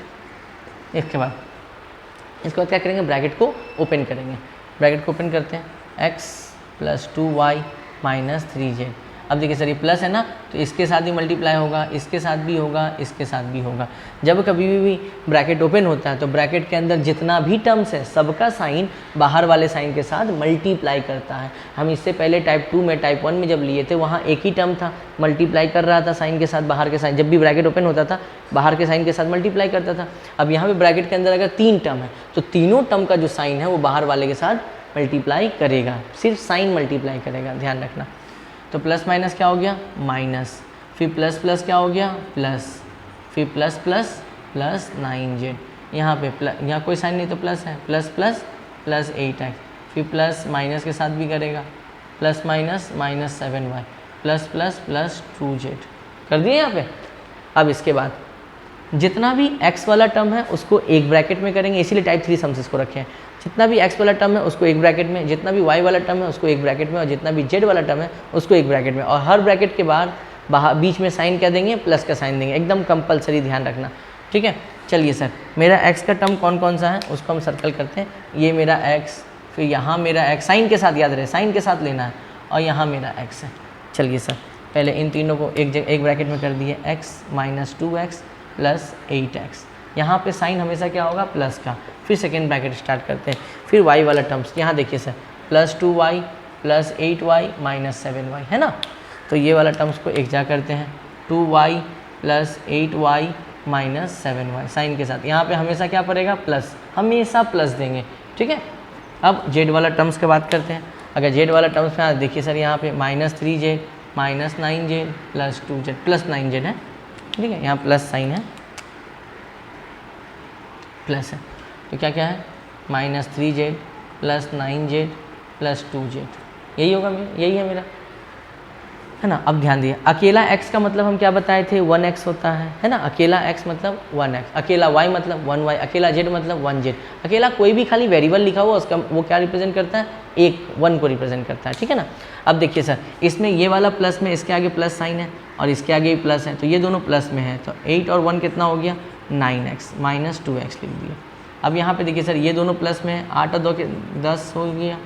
इसके बाद क्या करेंगे, ब्रैकेट को ओपन करेंगे। ब्रैकेट को ओपन करते हैं, x + 2y - 3z। अब देखिए सर ये प्लस है ना, तो इसके साथ भी मल्टीप्लाई होगा, इसके साथ भी होगा, इसके साथ भी होगा। जब कभी भी ब्रैकेट ओपन होता है तो ब्रैकेट के अंदर जितना भी टर्म्स है सबका साइन बाहर वाले साइन के साथ मल्टीप्लाई करता है। हम इससे पहले टाइप 2 में, टाइप 1 में जब लिए थे वहाँ एक ही टर्म था, मल्टीप्लाई कर रहा था साइन के साथ बाहर के साइन, जब भी ब्रैकेट ओपन होता था बाहर के साइन के साथ मल्टीप्लाई करता था। अब यहाँ पे ब्रैकेट के अंदर अगर 3 टर्म है तो तीनों टर्म का जो साइन है वो बाहर वाले के साथ मल्टीप्लाई करेगा, सिर्फ साइन मल्टीप्लाई करेगा, ध्यान रखना। तो प्लस माइनस क्या हो गया, माइनस, फिर प्लस प्लस क्या हो गया, प्लस, फिर प्लस प्लस प्लस 9z, यहाँ पे यहाँ कोई साइन नहीं तो प्लस है, प्लस प्लस प्लस 8x, फिर प्लस माइनस के साथ भी करेगा, plus minus minus 7y, plus plus plus 2z कर दिए यहाँ पे। अब इसके बाद जितना भी x वाला टर्म है उसको एक ब्रैकेट में करेंगे, इसीलिए टाइप 3 सम्स इसको रखे हैं। जितना भी x वाला टर्म है उसको एक ब्रैकेट में, जितना भी y वाला टर्म है उसको एक ब्रैकेट में, और जितना भी z वाला टर्म है उसको एक ब्रैकेट में, और हर ब्रैकेट के बाहर बीच में साइन क्या देंगे, प्लस का साइन देंगे, एकदम कंपलसरी, ध्यान रखना, ठीक है। चलिए सर मेरा x का टर्म कौन कौन सा है उसको हम सर्कल करते हैं। ये मेरा x, फिर यहाँ मेरा x, साइन के साथ याद रहे, साइन के साथ लेना है, और यहाँ मेरा x है। चलिए सर पहले इन तीनों को एक ब्रैकेट में कर दिए, x minus 2x plus 8x, यहाँ पे साइन हमेशा क्या होगा, प्लस का। फिर सेकेंड ब्रैकेट स्टार्ट करते हैं, फिर y वाला टर्म्स, यहाँ देखिए sir plus 2y plus 8y minus 7y है ना, तो ये वाला टर्म्स को एक जा करते हैं, 2y plus 8y minus 7y sign के साथ, यहाँ पे हमेशा क्या पड़ेगा, प्लस, हमेशा प्लस देंगे, ठीक है। अब z वाला टर्म्स की बात करते हैं। अगर z वाला टर्म्स में देखिए सर यहाँ पे minus 3z minus 9z plus 2z, plus 9z है, ठीक है, यहाँ प्लस साइन है, प्लस है, तो क्या क्या है, minus 3z plus 9z plus 2z, यही होगा मेरा, यही है मेरा, है ना। अब ध्यान दिए, अकेला x का मतलब हम क्या बताए थे, 1x होता है ना, अकेला x मतलब 1x, अकेला y मतलब 1y, अकेला z मतलब 1z, अकेला कोई भी खाली वेरिएबल लिखा हुआ उसका वो क्या रिप्रेजेंट करता है, एक 1 को रिप्रेजेंट करता है, ठीक है ना। अब देखिए सर इसमें ये वाला प्लस में इसके आगे प्लस साइन है और इसके आगे भी प्लस है, तो ये दोनों प्लस में है, तो 8 और 1 कितना हो गया, 9x माइनस 2x लिख दिया। अब यहाँ पे देखिए सर ये दोनों प्लस में है, 8 और 2 के 10 हो गया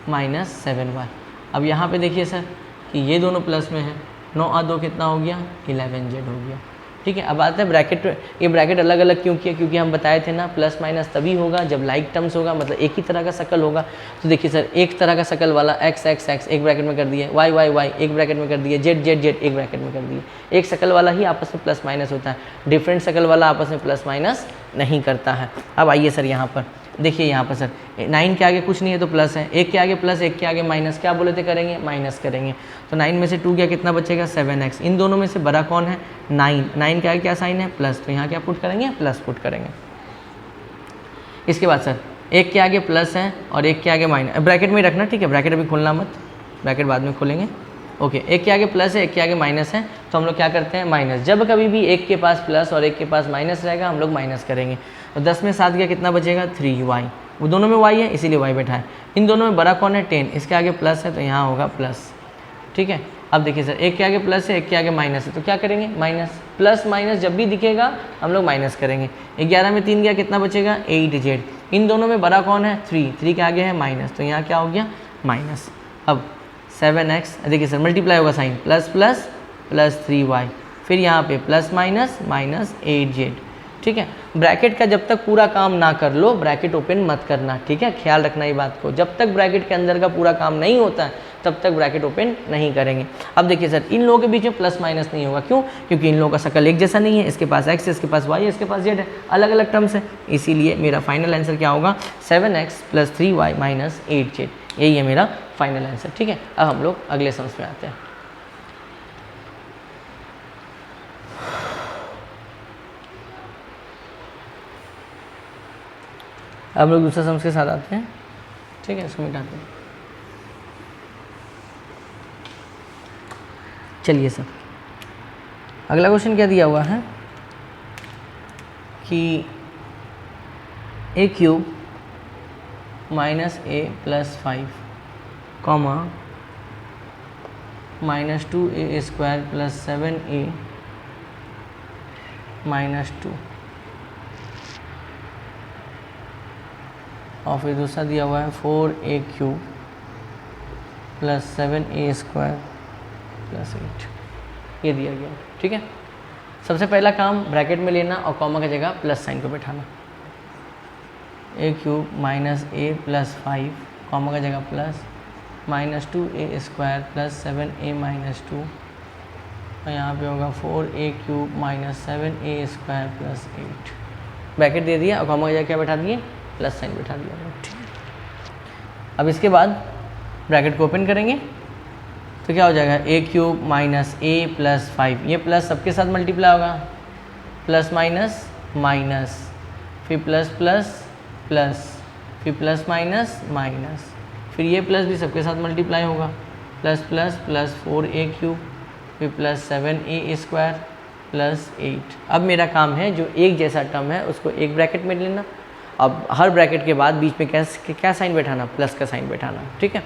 माइनस 7y। अब यहाँ पे देखिए सर कि ये दोनों प्लस में है, 9 और 2 कितना हो गया, 11z हो गया, ठीक है। अब आता है ब्रैकेट, ये ब्रैकेट अलग अलग क्यों किया, क्योंकि हम बताए थे ना प्लस माइनस तभी होगा जब लाइक टर्म्स होगा, मतलब एक ही तरह का शकल होगा। तो देखिए सर एक तरह का शकल वाला x x x एक ब्रैकेट में कर दिए, y y y एक ब्रैकेट में कर दिए, z z z एक ब्रैकेट में कर दिए। एक शकल वाला ही आपस में प्लस माइनस होता है, डिफरेंट शकल वाला आपस में प्लस माइनस नहीं करता है। अब आइए सर यहाँ पर देखिए, यहाँ पर सर 9 के आगे कुछ नहीं है तो प्लस है, एक के आगे प्लस एक के आगे माइनस, क्या बोले थे करेंगे, माइनस करेंगे। तो 9 में से 2 गया कितना बचेगा, 7x। इन दोनों में से बड़ा कौन है, 9 के आगे क्या साइन है, प्लस, तो यहाँ क्या पुट करेंगे, प्लस पुट करेंगे। इसके बाद सर एक के आगे प्लस है और एक के आगे माइनस, ब्रैकेट में ही रखना, ठीक है, ब्रैकेट अभी खोलना मत, ब्रैकेट बाद में खोलेंगे, ओके। एक के आगे प्लस है एक के आगे माइनस है, तो हम लोग क्या करते हैं, माइनस। जब कभी भी एक के पास प्लस और एक के पास माइनस रहेगा हम लोग माइनस करेंगे। तो 10 में 7 गया कितना बचेगा, 3y, वो दोनों में y है इसीलिए y बैठा है। इन दोनों में बड़ा कौन है, 10, इसके आगे प्लस है तो यहाँ होगा प्लस, ठीक है। अब देखिए सर एक के आगे प्लस है एक के आगे माइनस है, तो क्या करेंगे, माइनस, प्लस माइनस जब भी दिखेगा हम लोग माइनस करेंगे। 11 में 3 गया कितना बचेगा, 8z। इन दोनों में बड़ा कौन है, 3 के आगे है माइनस, तो यहाँ क्या हो गया, माइनस। अब 7x, देखिए सर मल्टीप्लाई होगा sign, plus plus plus 3y, फिर यहाँ पे प्लस माइनस माइनस 8z, ठीक है। ब्रैकेट का जब तक पूरा काम ना कर लो ब्रैकेट ओपन मत करना, ठीक है, ख्याल रखना ये बात को। जब तक ब्रैकेट के अंदर का पूरा काम नहीं होता है तब तक ब्रैकेट ओपन नहीं करेंगे। अब देखिए सर इन लोगों के बीच में प्लस माइनस नहीं होगा, क्यों, क्योंकि इन लोगों का शकल एक जैसा नहीं है, इसके पास x है इसके पास y है इसके पास z है, अलग अलग टर्म्स है, इसीलिए मेरा फाइनल आंसर क्या होगा, 7x plus 3y minus 8z, यही है मेरा फाइनल आंसर, ठीक है। अब हम लोग अगले सम्स में आते हैं। अब लोग दूसरे सम्स के साथ आते हैं, ठीक है, इसको मिटाते हैं। चलिए सर अगला क्वेश्चन क्या दिया हुआ है कि a cube minus a plus 5 comma minus 2a square plus 7a minus 2, और फिर दूसरा दिया हुआ है 4a cube plus 7a square plus 8 ये दिया गया, ठीक है। सबसे पहला काम ब्रैकेट में लेना और कॉमा की जगह प्लस साइन को बैठाना, a cube minus a plus 5 comma की जगह plus minus 2a square plus 7a minus 2 और यहाँ पे होगा 4a cube minus 7a square plus 8। Bracket दे दिया और कॉमा की जगह क्या बैठा दिए, प्लस साइन बैठा दिया, ठीक है। अब इसके बाद ब्रैकेट को ओपन करेंगे तो क्या हो जाएगा, a cube minus a plus 5, ये प्लस सबके साथ मल्टीप्लाई होगा, प्लस माइनस माइनस, फिर प्लस प्लस प्लस, फिर प्लस माइनस माइनस, फिर ये प्लस भी सबके साथ मल्टीप्लाई होगा, plus plus plus 4a cube, फिर प्लस 7a स्क्वायर प्लस 8। अब मेरा काम है जो एक जैसा टर्म है उसको एक ब्रैकेट में लेना, अब हर ब्रैकेट के बाद बीच में क्या साइन बैठाना, प्लस का साइन बैठाना, ठीक है,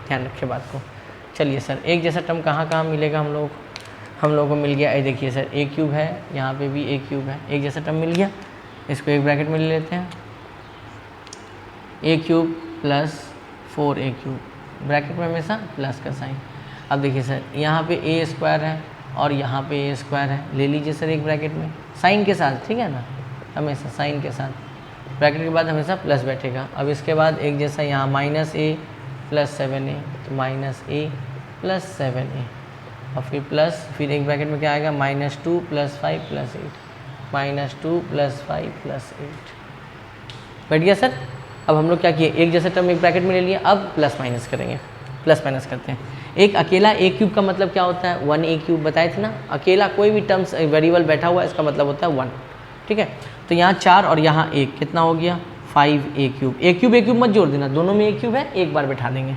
ध्यान रखिए बात को। चलिए सर, एक जैसा टर्म कहाँ कहाँ मिलेगा हम लोगों को मिल गया, ये देखिए सर a क्यूब है, यहाँ पे भी a क्यूब है, एक जैसा टर्म मिल गया, इसको एक ब्रैकेट में ले लेते हैं, a cube plus 4a cube, bracket में हमेशा प्लस का साइन। अब देखिए सर यहाँ पे a स्क्वायर है और यहाँ पे a स्क्वायर है, ले लीजिए सर एक ब्रैकेट में साइन के साथ, ठीक है ना, हमेशा साइन के साथ, ब्रैकेट के बाद हमेशा प्लस बैठेगा। अब इसके बाद एक जैसा यहाँ माइनस a प्लस 7a, तो माइनस a प्लस 7a और फिर प्लस, फिर एक ब्रैकेट में क्या आएगा, minus 2 plus 5 plus 8, minus 2 plus 5 plus 8। बैठ गया सर। अब हम लोग क्या किए, एक जैसा टर्म एक ब्रैकेट में ले लिए, अब प्लस माइनस करेंगे, प्लस माइनस करते हैं। एक अकेला a क्यूब का मतलब क्या होता है, 1a क्यूब बताए थे ना, अकेला कोई भी टर्म्स वेरिएबल बैठा हुआ है इसका मतलब होता है 1, ठीक है। तो यहाँ 4 और यहाँ 1 कितना हो गया, 5a क्यूब, a क्यूब मत जोड़ देना, दोनों में a क्यूब है, एक बार बैठा देंगे,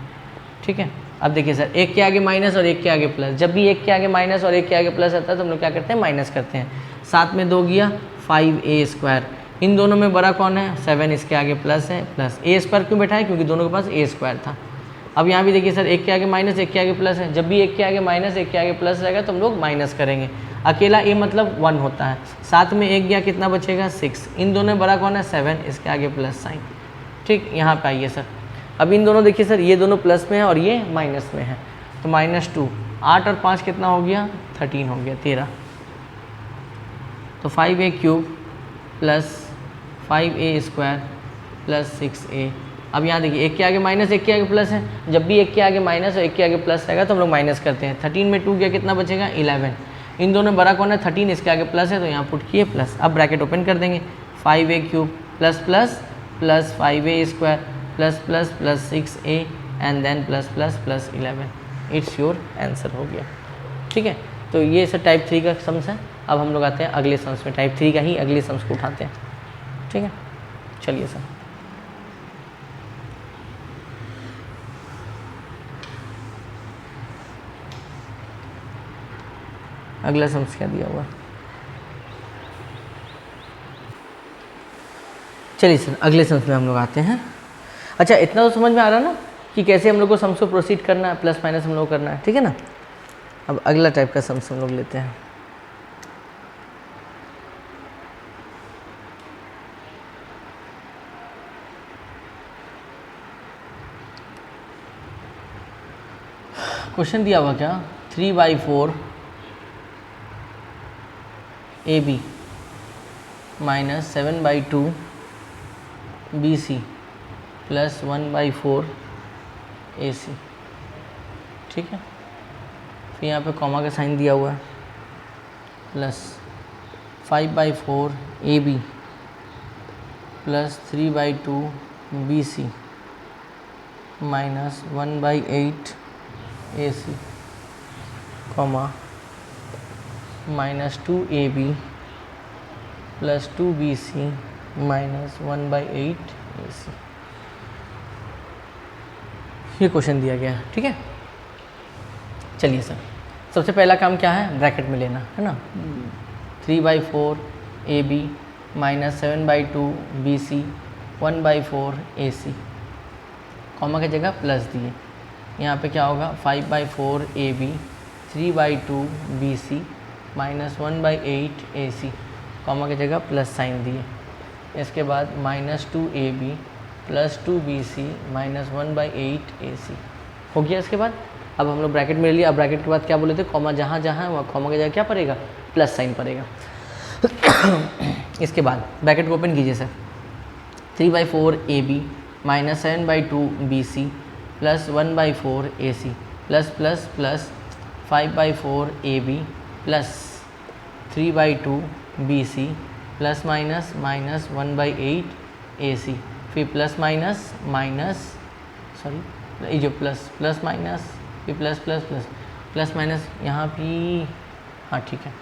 ठीक है। अब देखिए सर एक के आगे माइनस और एक के आगे प्लस, जब भी एक के आगे माइनस और एक के आगे प्लस आता है तो हम लोग क्या करते हैं, माइनस करते हैं। 7 में 2 गया 5a स्क्वायर, इन दोनों में बड़ा कौन है, 7, इसके आगे प्लस है, प्लस a स्क्वायर क्यों बैठा है, क्योंकि दोनों के पास a स्क्वायर था। अब यहाँ भी देखिए सर एक के आगे माइनस एक के आगे प्लस है, जब भी एक के आगे माइनस एक के आगे प्लस रहेगा तो हम लोग माइनस करेंगे। अकेला a मतलब 1 होता है, 7 में 1 गया कितना बचेगा 6, इन दोनों में बड़ा कौन है 7, इसके आगे प्लस साइन, ठीक। यहाँ पे आइए सर, अब इन दोनों देखिए सर ये दोनों प्लस में है और ये माइनस में है, तो -2, 8 और 5 कितना हो गया 13 हो गया 13, तो 5a cube plus 5a square plus 6a। अब यहाँ देखिए एक के आगे माइनस एक के आगे प्लस है, जब भी एक के आगे माइनस और एक के आगे प्लस रहेगा तो हम लोग माइनस करते हैं। 13 में 2 गया कितना बचेगा 11, इन दोनों बड़ा कौन है 13, इसके आगे प्लस है तो यहाँ पुट किए प्लस। अब ब्रैकेट ओपन कर देंगे, 5a cube plus plus plus 5a square plus plus plus 6a and then plus plus plus 11, it's your answer हो गया, ठीक है। तो ये सर टाइप 3 का सम्स है। अब हम लोग आते हैं अगले सम्स में, टाइप 3 का ही अगले सम्स को उठाते हैं, ठीक है। चलिए सर, अगला सम्स क्या दिया हुआ, चलिए सर अगले सम्स में हम लोग आते हैं। अच्छा इतना तो समझ में आ रहा है ना कि कैसे हम लोग को सम्स को प्रोसीड करना है, प्लस माइनस हम लोग करना है, ठीक है ना। अब अगला टाइप का सम्स हम लोग लेते हैं। क्वेश्चन दिया हुआ क्या, 3/4 AB minus 7/2 BC plus 1/4 AC, ठीक है। फिर यहाँ पे कॉमा का साइन दिया हुआ है, plus 5/4 AB plus 3/2 BC minus 1/8 AC comma -2AB plus 2BC minus 1/8 AC। ये क्वेश्चन दिया गया है, ठीक है। चलिए सर, सबसे पहला काम क्या है, ब्रैकेट में लेना है ना, 3/4 AB minus 7/2 BC 1/4 AC, comma की जगह प्लस दिए। यहाँ पे क्या होगा 5/4 AB 3/2 BC minus 1/8 AC, comma की जगह प्लस साइन दिए। इसके बाद -2AB plus 2BC minus 1/8 AC हो गया। इसके बाद अब हम लोग ब्रैकेट में ले लिया। अब ब्रैकेट के बाद क्या बोले थे, कॉमा जहाँ जहाँ है वहाँ कॉमा के जगह क्या पड़ेगा, प्लस साइन पड़ेगा। इसके बाद ब्रैकेट को ओपन कीजिए sir, 3/4 AB minus 7/2 BC plus 1/4 AC plus plus plus 5/4 AB plus 3/2 BC plus minus minus 1/8 AC, फिर प्लस माइनस माइनस सॉरी ये जो प्लस प्लस माइनस फिर plus plus plus plus minus यहाँ भी, हाँ ठीक है,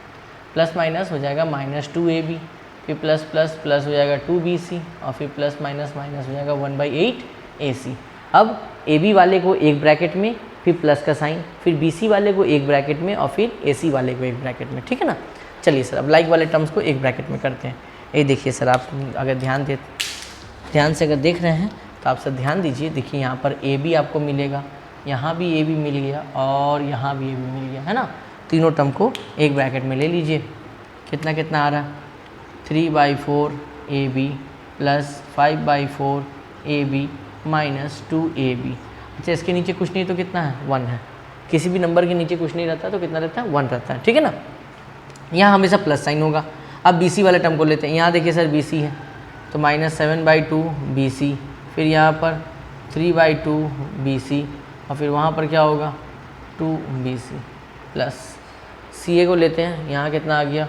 प्लस माइनस हो जाएगा -2AB, फिर प्लस प्लस प्लस हो जाएगा 2BC और फिर प्लस माइनस माइनस हो जाएगा 1/8 AC। अब AB वाले को एक ब्रैकेट में, फिर प्लस का साइन, फिर BC वाले को एक ब्रैकेट में और फिर AC वाले को एक ब्रैकेट में, ठीक है ना। चलिए सर अब लाइक वाले टर्म्स को एक ब्रैकेट में करते हैं। ये देखिए सर, आप अगर ध्यान से अगर देख रहे हैं तो आप सर ध्यान दीजिए, देखिए यहाँ पर AB आपको मिलेगा, यहाँ भी AB मिल गया और यहाँ भी AB मिल गया, है ना। तीनों टर्म को एक ब्रैकेट में ले लीजिए। कितना कितना आ रहा है, 3/4 AB plus 5/4 AB minus 2AB। अच्छा इसके नीचे कुछ नहीं तो कितना है, 1 है। किसी भी नंबर के नीचे कुछ नहीं रहता तो कितना रहता है, 1 रहता है, ठीक है ना। यहाँ हमेशा प्लस साइन होगा। अब BC वाले टर्म को लेते हैं। यहाँ देखिए सर BC है तो -7/2 BC, फिर यहाँ पर 3/2 BC और फिर वहाँ पर क्या होगा 2 BC प्लस CA को लेते हैं। यहाँ कितना आ गया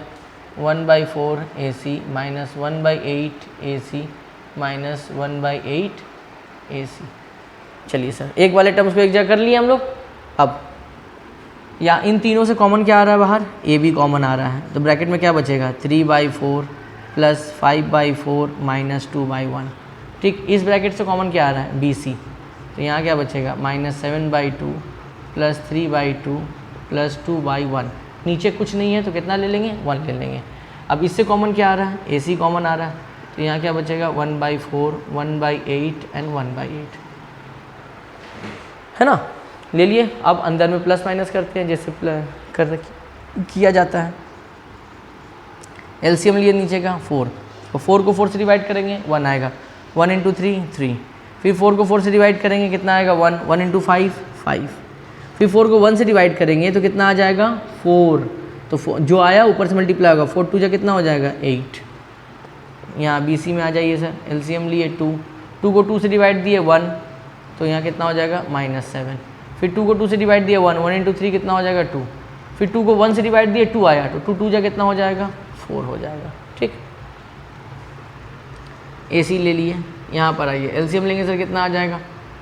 1/4 AC minus 1/8 AC minus 1/8 AC। चलिए सर एक वाले टर्म्स को एक जगह कर लिए हम लोग। अब या इन तीनों से कॉमन क्या आ रहा है बाहर, AB कॉमन आ रहा है, तो ब्रैकेट में क्या बचेगा 3/4 प्लस 5/4 माइनस 2/1। ठीक, इस ब्रैकेट से कॉमन क्या आ रहा है BC, तो यहाँ क्या बचेगा -7/2 प्लस 3/2 प्लस 2/1। नीचे कुछ नहीं है तो कितना ले लेंगे, 1 ले लेंगे। अब इससे कॉमन क्या आ रहा है, AC कॉमन आ रहा है, तो यहाँ क्या बचेगा 1/4 1/8 एंड 1/8, है ना। ले लिए। अब अंदर में प्लस माइनस करते हैं जैसे किया जाता है। LCM लिए नीचे का 4, तो 4 को 4 से डिवाइड करेंगे 1 आएगा, 1 × 3 3, फिर 4 को 4 से डिवाइड करेंगे कितना आएगा 1, 1 × 5 5, फिर 4 को 1 से डिवाइड करेंगे तो कितना आ जाएगा 4, तो 4 जो आया ऊपर से मल्टीप्लाई होगा, 4 2 जा कितना हो जाएगा 8। यहाँ BC में आ जाइए सर, LCM लिए 2, 2 को 2 से डिवाइड दिए 1, तो यहाँ कितना हो जाएगा -7, फिर 2 को 2 से डिवाइड दिए 1, 1 × 3 कितना हो जाएगा 2, फिर 2 को 1 से डिवाइड दिए 2 आया, तो 2 2 जा कितना हो जाएगा 4 हो जाएगा। ठीक, AC ले लिए। यहाँ पर आइए LCM लेंगे सर, कितना आ जाएगा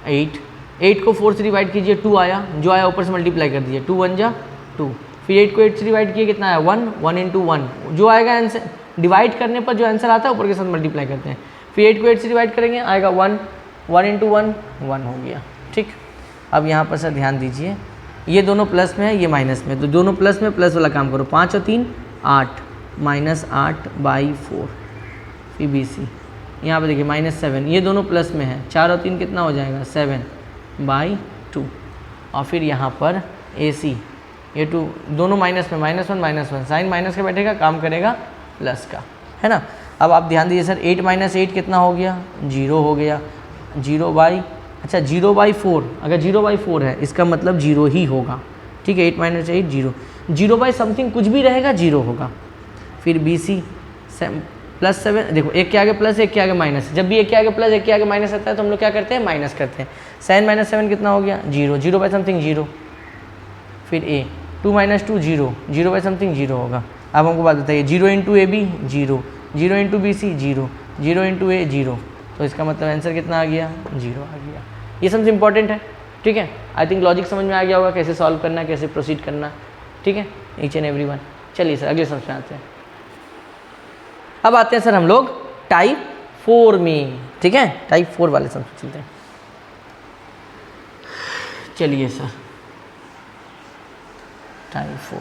8, 8 को 4 से डिवाइड कीजिए 2 आया, जो आया ऊपर से मल्टीप्लाई कर दीजिए, 2 1 जा 2, फिर 8 को 8 से डिवाइड किए कितना आया 1, 1 × 1, जो आएगा आंसर डिवाइड करने पर जो आंसर आता है ऊपर के साथ मल्टीप्लाई करते हैं, फिर 8 को 8 से डिवाइड करेंगे आएगा 1, 1 × 1 1 हो गया। ठीक, अब यहाँ पर सर ध्यान दीजिए, ये दोनों प्लस में है ये माइनस में, तो दोनों प्लस में प्लस वाला काम करो, 5 और 3 8 -8/4, फिर BC यहाँ पर देखिए -7, ये दोनों प्लस में है, 4 और 3 कितना हो जाएगा 7/2, और फिर यहाँ पर AC ये 2 दोनों माइनस में, -1 -1 साइन माइनस का बैठेगा, काम करेगा प्लस का, है ना। अब आप ध्यान दीजिए सर, 8 - 8 कितना हो गया 0 हो गया, 0/4, अगर 0/4 है इसका मतलब 0 ही होगा। ठीक है, 8 - 8 0, 0/समथिंग कुछ भी रहेगा 0 होगा। फिर BC +7, देखो एक के आगे प्लस एक के आगे माइनस, जब भी एक के आगे प्लस एक के आगे माइनस आता है तो हम लोग क्या करते हैं माइनस करते हैं। 7 - 7 कितना हो गया 0, 0/समथिंग 0, फिर A 2 - 2 0, 0/समथिंग 0 होगा। अब हमको बात बताइए 0 × AB 0, 0 × BC 0, 0 × A 0, तो इसका मतलब आंसर कितना आ गया 0 आ गया। ये सबसे इंपॉर्टेंट है। ठीक है, आई थिंक लॉजिक समझ में आ गया होगा, कैसे सॉल्व करना है, कैसे प्रोसीड करना। ठीक है, ईच एंड एवरी वन। चलिए सर अगले सब्जेक्ट में आते हैं। अब आते हैं सर हम लोग टाइप 4 में। ठीक है, टाइप 4 वाले सब्जेक्ट चलते हैं। चलिए सर टाइप 4,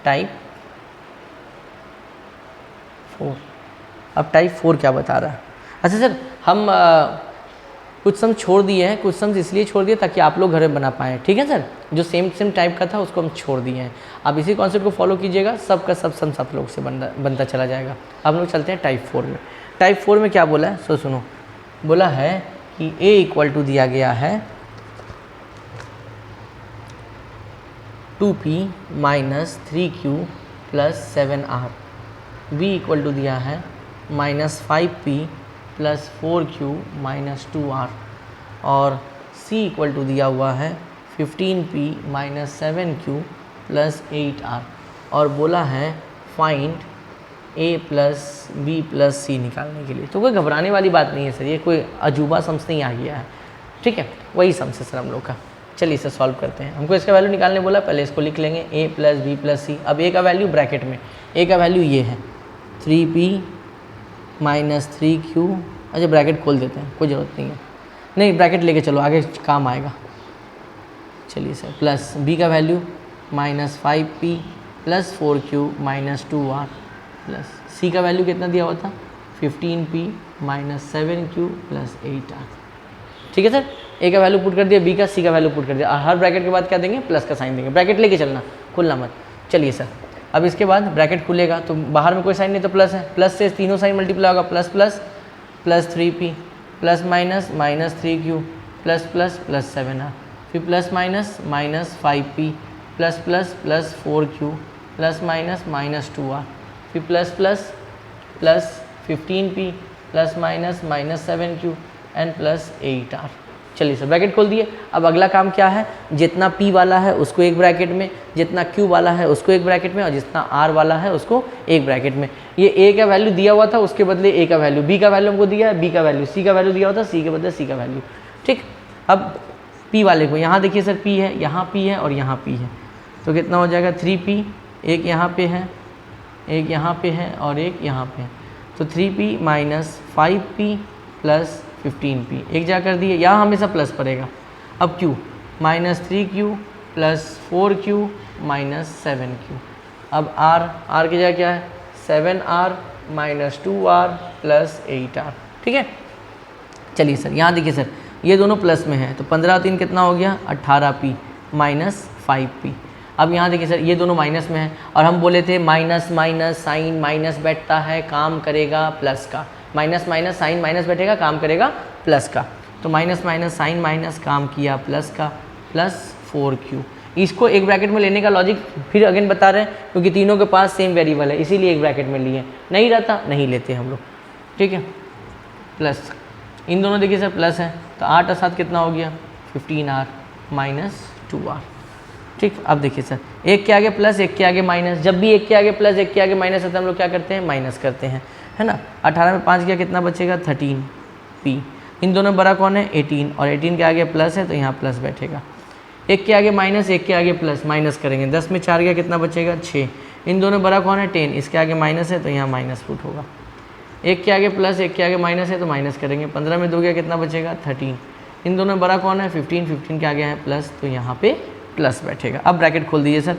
टाइप 4। अब टाइप 4 क्या बता रहा है। अच्छा सर, हम कुछ सम छोड़ दिए हैं, कुछ सम्स इसलिए छोड़ दिए ताकि आप लोग घर में बना पाएँ, ठीक है सर। जो सेम टाइप का था उसको हम छोड़ दिए हैं। आप इसी कॉन्सेप्ट को फॉलो कीजिएगा, सब का सब सम्स आप लोग से बनता चला जाएगा। अब हम लोग चलते हैं टाइप 4 में। टाइप 4 में क्या बोला है, सो सुनो, बोला है कि a इक्वल टू दिया गया है 2p minus 3q plus 7r, b equal to दिया है minus 5p plus 4q minus 2r, और c इक्वल टू दिया हुआ है 15p minus 7q plus 8r, और बोला है find a plus b plus c निकालने के लिए। तो कोई घबराने वाली बात नहीं है सर, ये कोई अजूबा सम्स नहीं आ गया है, ठीक है, वही सम्स है सर हम लोग का। चलिए इसे सॉल्व करते हैं। हमको इसका वैल्यू निकालने बोला, पहले इसको लिख लेंगे a प्लस बी प्लस सी। अब a का वैल्यू ब्रैकेट में, a का वैल्यू ये है 3p माइनस 3q, अच्छा ब्रैकेट खोल देते हैं, कोई ज़रूरत नहीं है, नहीं ब्रैकेट लेके चलो आगे काम आएगा। चलिए सर, प्लस b का value minus 5p plus 4q minus 2r, plus c का वैल्यू कितना दिया हुआ था 15p minus 7q plus 8r, ठीक है सर। a का वैल्यू पुट कर दिया, b का, c का वैल्यू पुट कर दिया, हर ब्रैकेट के बाद क्या देंगे, प्लस का साइन देंगे। ब्रैकेट लेके चलना, खुलना मत। चलिए सर, अब इसके बाद ब्रैकेट खुलेगा तो बाहर में कोई साइन नहीं तो प्लस है, प्लस से तीनों साइन मल्टीप्लाई होगा, plus plus plus 3p plus minus minus 3q plus plus plus 7r, फिर plus minus minus 5p plus plus plus 4q plus minus minus 2r, फिर plus plus plus 15p plus minus minus 7q and plus 8r। चलिए sir, bracket खोल दिए। अब अगला काम क्या है, जितना p वाला है उसको एक ब्रैकेट में, जितना q वाला है उसको एक ब्रैकेट में, और जितना r वाला है उसको एक ब्रैकेट में। ये a का वैल्यू दिया हुआ था, उसके बदले a का वैल्यू, b का वैल्यू हमको दिया है, b का वैल्यू, c का वैल्यू दिया हुआ था, c के बदले c का वैल्यू, ठीक। अब p वाले को यहाँ देखिए सर, p है, यहाँ p है और यहाँ p है, तो कितना हो जाएगा 3p, एक यहाँ पे है, एक यहाँ पे है और एक यहाँ पे है, तो 3p minus 5p plus 15p, एक जा कर दिए, यहाँ हमेशा प्लस पड़ेगा। अब q minus 3q plus 4q minus 7q, अब r की जगह क्या है 7r minus 2r plus 8r, ठीक है। चलिए सर, यहाँ देखिए सर, ये दोनों प्लस में है तो 15 और 3 कितना हो गया 18p माइनस 5p। अब यहाँ देखिए सर, ये दोनों माइनस में है और हम बोले थे माइनस माइनस साइन माइनस बैठता है, काम करेगा प्लस का, माइनस माइनस साइन माइनस बैठेगा, काम करेगा प्लस का, तो माइनस माइनस साइन माइनस काम किया प्लस का, प्लस 4q। इसको एक ब्रैकेट में लेने का लॉजिक फिर अगेन बता रहे हैं, क्योंकि तीनों के पास सेम वेरिएबल है इसीलिए एक ब्रैकेट में लिए, नहीं रहता नहीं लेते हम लोग, ठीक है। प्लस इन दोनों देखिए सर प्लस है, तो 8 और 7 कितना हो गया 15r माइनस 2r, ठीक। अब देखिए सर, एक के आगे प्लस एक के आगे माइनस, जब भी एक के आगे प्लस एक के आगे माइनस है तो हम लोग क्या करते हैं माइनस करते हैं, है ना। 18 में 5 गया कितना बचेगा 13p, इन दोनों बड़ा कौन है 18, और 18 के आगे प्लस है तो यहाँ प्लस बैठेगा, एक के आगे माइनस एक के आगे प्लस, माइनस करेंगे, 10 में 4 गया कितना बचेगा 6, इन दोनों बड़ा कौन है 10, इसके आगे माइनस है तो यहाँ माइनस पुट होगा, एक के आगे प्लस एक के आगे माइनस है तो माइनस करेंगे, 15 में 2 गया कितना बचेगा 13, इन दोनों बड़ा कौन है 15, 15 के आगे है प्लस तो यहाँ पे प्लस बैठेगा। अब ब्रैकेट खोल दीजिए सर,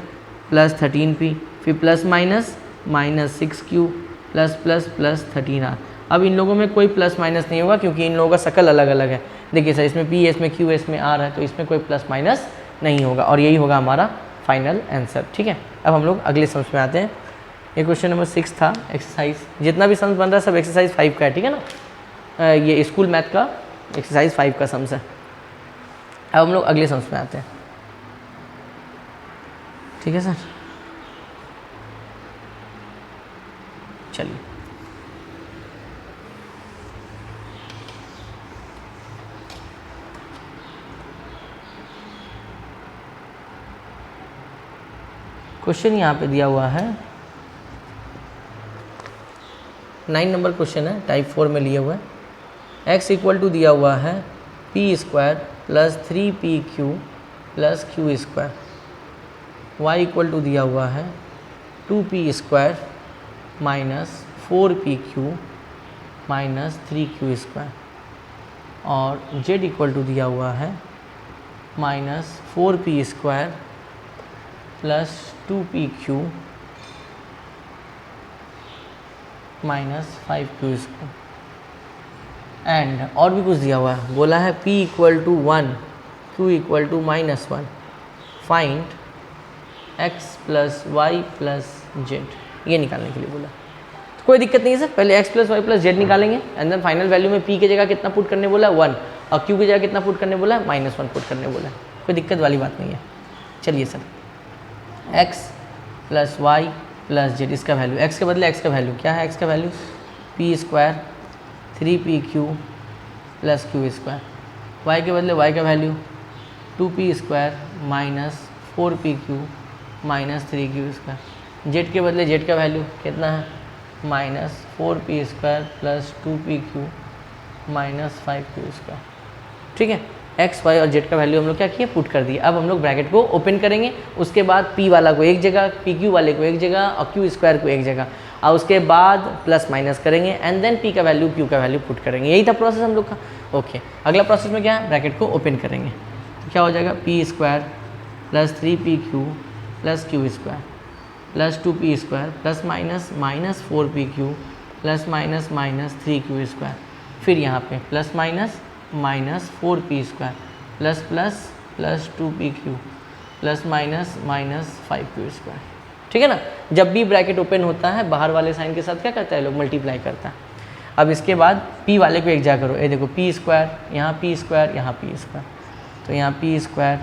प्लस 13p फिर plus minus minus 6q plus plus plus 13r। अब इन लोगों में कोई प्लस माइनस नहीं होगा क्योंकि इन लोगों का शक्ल अलग अलग है। देखिए सर, इसमें p है, इसमें q है, इसमें r है, तो इसमें कोई प्लस माइनस नहीं होगा और यही होगा हमारा फाइनल आंसर, ठीक है। अब हम लोग अगले सम्स में आते हैं। ये क्वेश्चन नंबर 6 था, एक्सरसाइज, जितना भी सम्स बन रहा है सब एक्सरसाइज 5 का है, ठीक है ना, ये स्कूल मैथ का एक्सरसाइज 5 का सम्स है। अब हम लोग अगले सम्स में आते हैं, ठीक है सर। चलिए, क्वेश्चन यहाँ पे दिया हुआ है 9 नंबर क्वेश्चन है, टाइप 4 में लिए हुआ है। x इक्वल टू दिया हुआ है p स्क्वायर प्लस 3pq प्लस q square, y equal to दिया हुआ है 2p square minus 4pq minus 3q square, और z इक्वल टू दिया हुआ है minus 4p square plus 2pq minus 5q square. And और भी कुछ दिया हुआ है, बोला है p equal to 1 q equal to -1 find x plus y plus z, ये निकालने के लिए बोला। तो कोई दिक्कत नहीं है सर, पहले x plus y plus z निकालेंगे एंड देन फाइनल वैल्यू में p की जगह कितना पुट करने बोला है 1 और q की जगह कितना पुट करने बोला है -1 पुट करने बोला है। कोई दिक्कत वाली बात नहीं है। चलिए sir x plus y plus z, इसका वैल्यू x के बदले x का वैल्यू क्या है, x का value p square 3pq plus Q square, y के बदले y का value 2p square minus 4pq minus 3q square, Z के बदले जेड का वैल्यू कितना है -4p square plus 2pq minus 5q square. ठीक है, x y और z का वैल्यू हम लोग क्या किए पुट कर दिए। अब हम लोग ब्रैकेट को ओपन करेंगे, उसके बाद p वाला को एक जगह, pq वाले को एक जगह और q स्क्वायर को एक जगह, और उसके बाद प्लस माइनस करेंगे एंड देन p का वैल्यू q का वैल्यू पुट करेंगे। यही था प्रोसेस हम लोग का। ओके, अगला प्रोसेस में क्या है, ब्रैकेट को ओपन करेंगे तो क्या हो जाएगा p square plus 3pq plus Q square plus 2p square plus minus 4pq plus minus 3q square, फिर यहाँ पे plus minus 4p square plus plus plus 2pq plus minus 5q square. ठीक है ना, जब भी ब्रैकेट ओपन होता है बाहर वाले साइन के साथ क्या करता है लोग मल्टीप्लाई करता है। अब इसके बाद p वाले को एक जा करो, ये देखो p स्क्वायर यहाँ p स्क्वायर यहाँ p स्क्वायर, तो यहाँ p square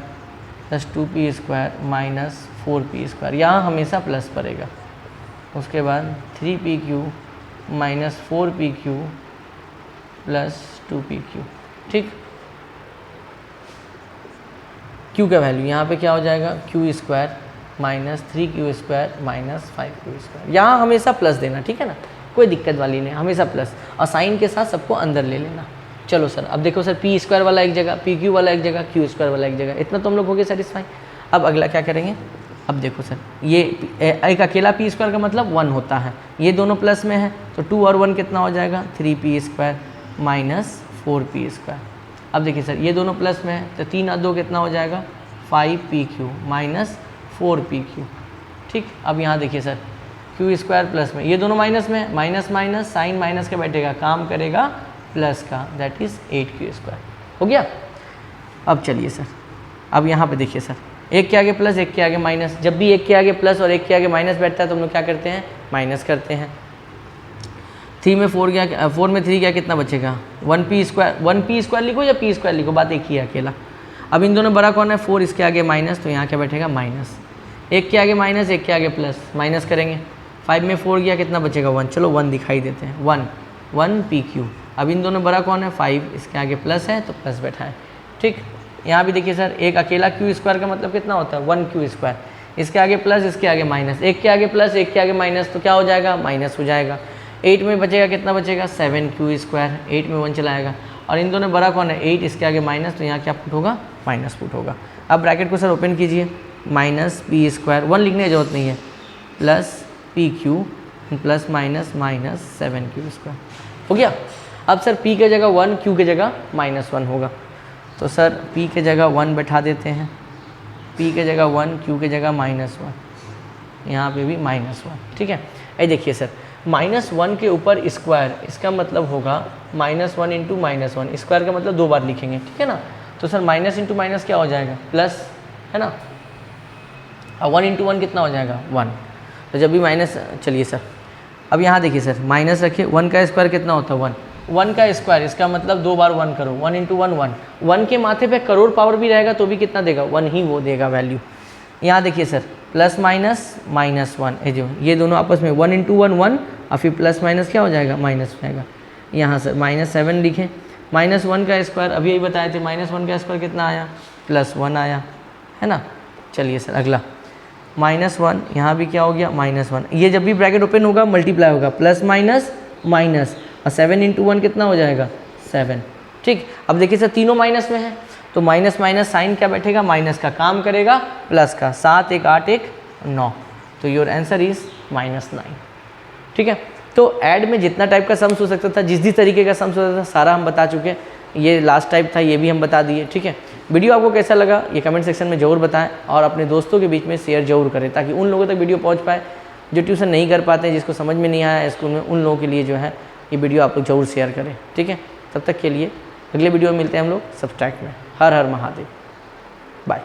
plus 2p square minus 4p square, यहाँ हमेशा प्लस पड़ेगा। उसके बाद 3pq minus 4pq plus 2pq। ठीक, q का वैल्यू यहाँ पे क्या हो जाएगा q square minus 3q square minus 5q square, यहाँ हमेशा प्लस देना। ठीक है ना, कोई दिक्कत वाली नहीं, हमेशा प्लस और साइन के साथ सबको अंदर ले लेना। चलो सर, अब देखो सर p स्क्वायर वाला एक जगह, pq वाला एक जगह, q स्क्वायर वाला एक जगह, इतना तो हम लोग हो गए सेटिस्फाई। अब अगला क्या करेंगे, अब देखो सर ये एक अकेला p स्क्वायर का मतलब 1 होता है, ये दोनों प्लस में है तो 2 और 1 कितना हो जाएगा 3p square minus 4p square. अब देखिए सर ये दोनों प्लस में है तो 3 और 2 कितना हो जाएगा 5pq माइनस 4pq। ठीक, अब यहाँ देखिए सर q स्क्वायर प्लस में, ये दोनों माइनस में, माइनस माइनस साइन माइनस का बैठेगा, काम करेगा प्लस का, दैट इज़ 8q स्क्वायर। हो गया। अब चलिए सर, अब यहाँ पे देखिए सर एक के आगे प्लस एक के आगे माइनस, जब भी एक के आगे प्लस और एक के आगे माइनस बैठता है तो हम लोग क्या करते हैं माइनस करते हैं। 3 में 4 गया, 4 में 3 गया, कितना बचेगा 1p स्क्वायर लिखो या p स्क्वायर लिखो, बात एक ही है अकेला। अब इन दोनों बड़ा कौन है 4, इसके आगे माइनस, तो यहाँ क्या बैठेगा माइनस, एक के आगे माइनस एक के आगे प्लस, माइनस करेंगे। 5 में 4 गया, कितना बचेगा 1, चलो 1 दिखाई देते हैं, 1pq। अब इन दोनों बड़ा कौन है 5, इसके आगे प्लस है तो प्लस बैठा है। ठीक, यहाँ भी देखिए सर एक अकेला q स्क्वायर का मतलब कितना होता है 1q स्क्वायर, इसके आगे प्लस इसके आगे माइनस, एक के आगे प्लस एक के आगे माइनस, तो क्या हो जाएगा माइनस हो जाएगा। 8 में बचेगा, कितना बचेगा 7q स्क्वायर, 8 में 1 चलाएगा, और इन दोनों बड़ा कौन है 8, इसके आगे माइनस, तो यहाँ क्या पुट होगा माइनस पुट होगा। अब ब्रैकेट को सर ओपन कीजिए, माइनस p स्क्वायर 1 लिखने की जरूरत नहीं है plus pq plus minus 7q square. हो गया। अब सर p के जगह 1, q के जगह -1 होगा, तो सर p के जगह 1 बैठा देते हैं, p के जगह 1, q के जगह -1, यहाँ पे भी -1। ठीक है, ये देखिए सर -1 के ऊपर स्क्वायर, इसका मतलब होगा -1 इंटू -1, स्क्वायर का मतलब 2 बार लिखेंगे। ठीक है ना, तो सर माइनस इंटू माइनस क्या हो जाएगा प्लस, है ना, और 1 इंटू 1 कितना हो जाएगा 1, तो जब भी माइनस, चलिए सर अब यहाँ देखिए सर माइनस रखिए, 1 का स्क्वायर कितना होता है 1 का स्क्वायर, इसका मतलब 2 बार 1 करो, 1 इंटू 1 1 के माथे पे करोड़ पावर भी रहेगा तो भी कितना देगा 1 ही वो देगा वैल्यू। यहाँ देखिए सर प्लस माइनस -1, ये दोनों आपस में 1 इंटू 1 1 और फिर प्लस माइनस क्या हो जाएगा माइनस हो जाएगा। यहाँ सर -7 लिखें, -1 का स्क्वायर अभी यही बताए थे, -1 का स्क्वायर कितना आया +1 आया, है ना। चलिए सर अगला -1, यहाँ भी क्या हो गया -1, ये जब भी ब्रैकेट ओपन होगा मल्टीप्लाई होगा, प्लस माइनस माइनस, और 7 इंटू 1 कितना हो जाएगा 7। ठीक, अब देखिए सर तीनों माइनस में है तो माइनस माइनस साइन क्या बैठेगा माइनस का, काम करेगा प्लस का, 7 1 8 1 9, तो योर आंसर इज -9। ठीक है, तो ऐड में जितना टाइप का सम्स हो सकता था, जिस तरीके का सम्स होता था सारा हम बता चुके हैं, ये लास्ट टाइप था ये भी हम बता दिए। ठीक है, वीडियो आपको कैसा लगा ये कमेंट सेक्शन में ज़रूर बताएं और अपने दोस्तों के बीच में शेयर जरूर करें ताकि उन लोगों तक वीडियो पहुंच पाए जो ट्यूशन नहीं कर पाते हैं, जिसको समझ में नहीं आया स्कूल में, उन लोगों के लिए जो है ये वीडियो आप लोग जरूर शेयर करें। ठीक है, तब तक के लिए अगले वीडियो में मिलते हैं हम लोग सब्सट्रैक्ट में। हर हर महादेव। बाय।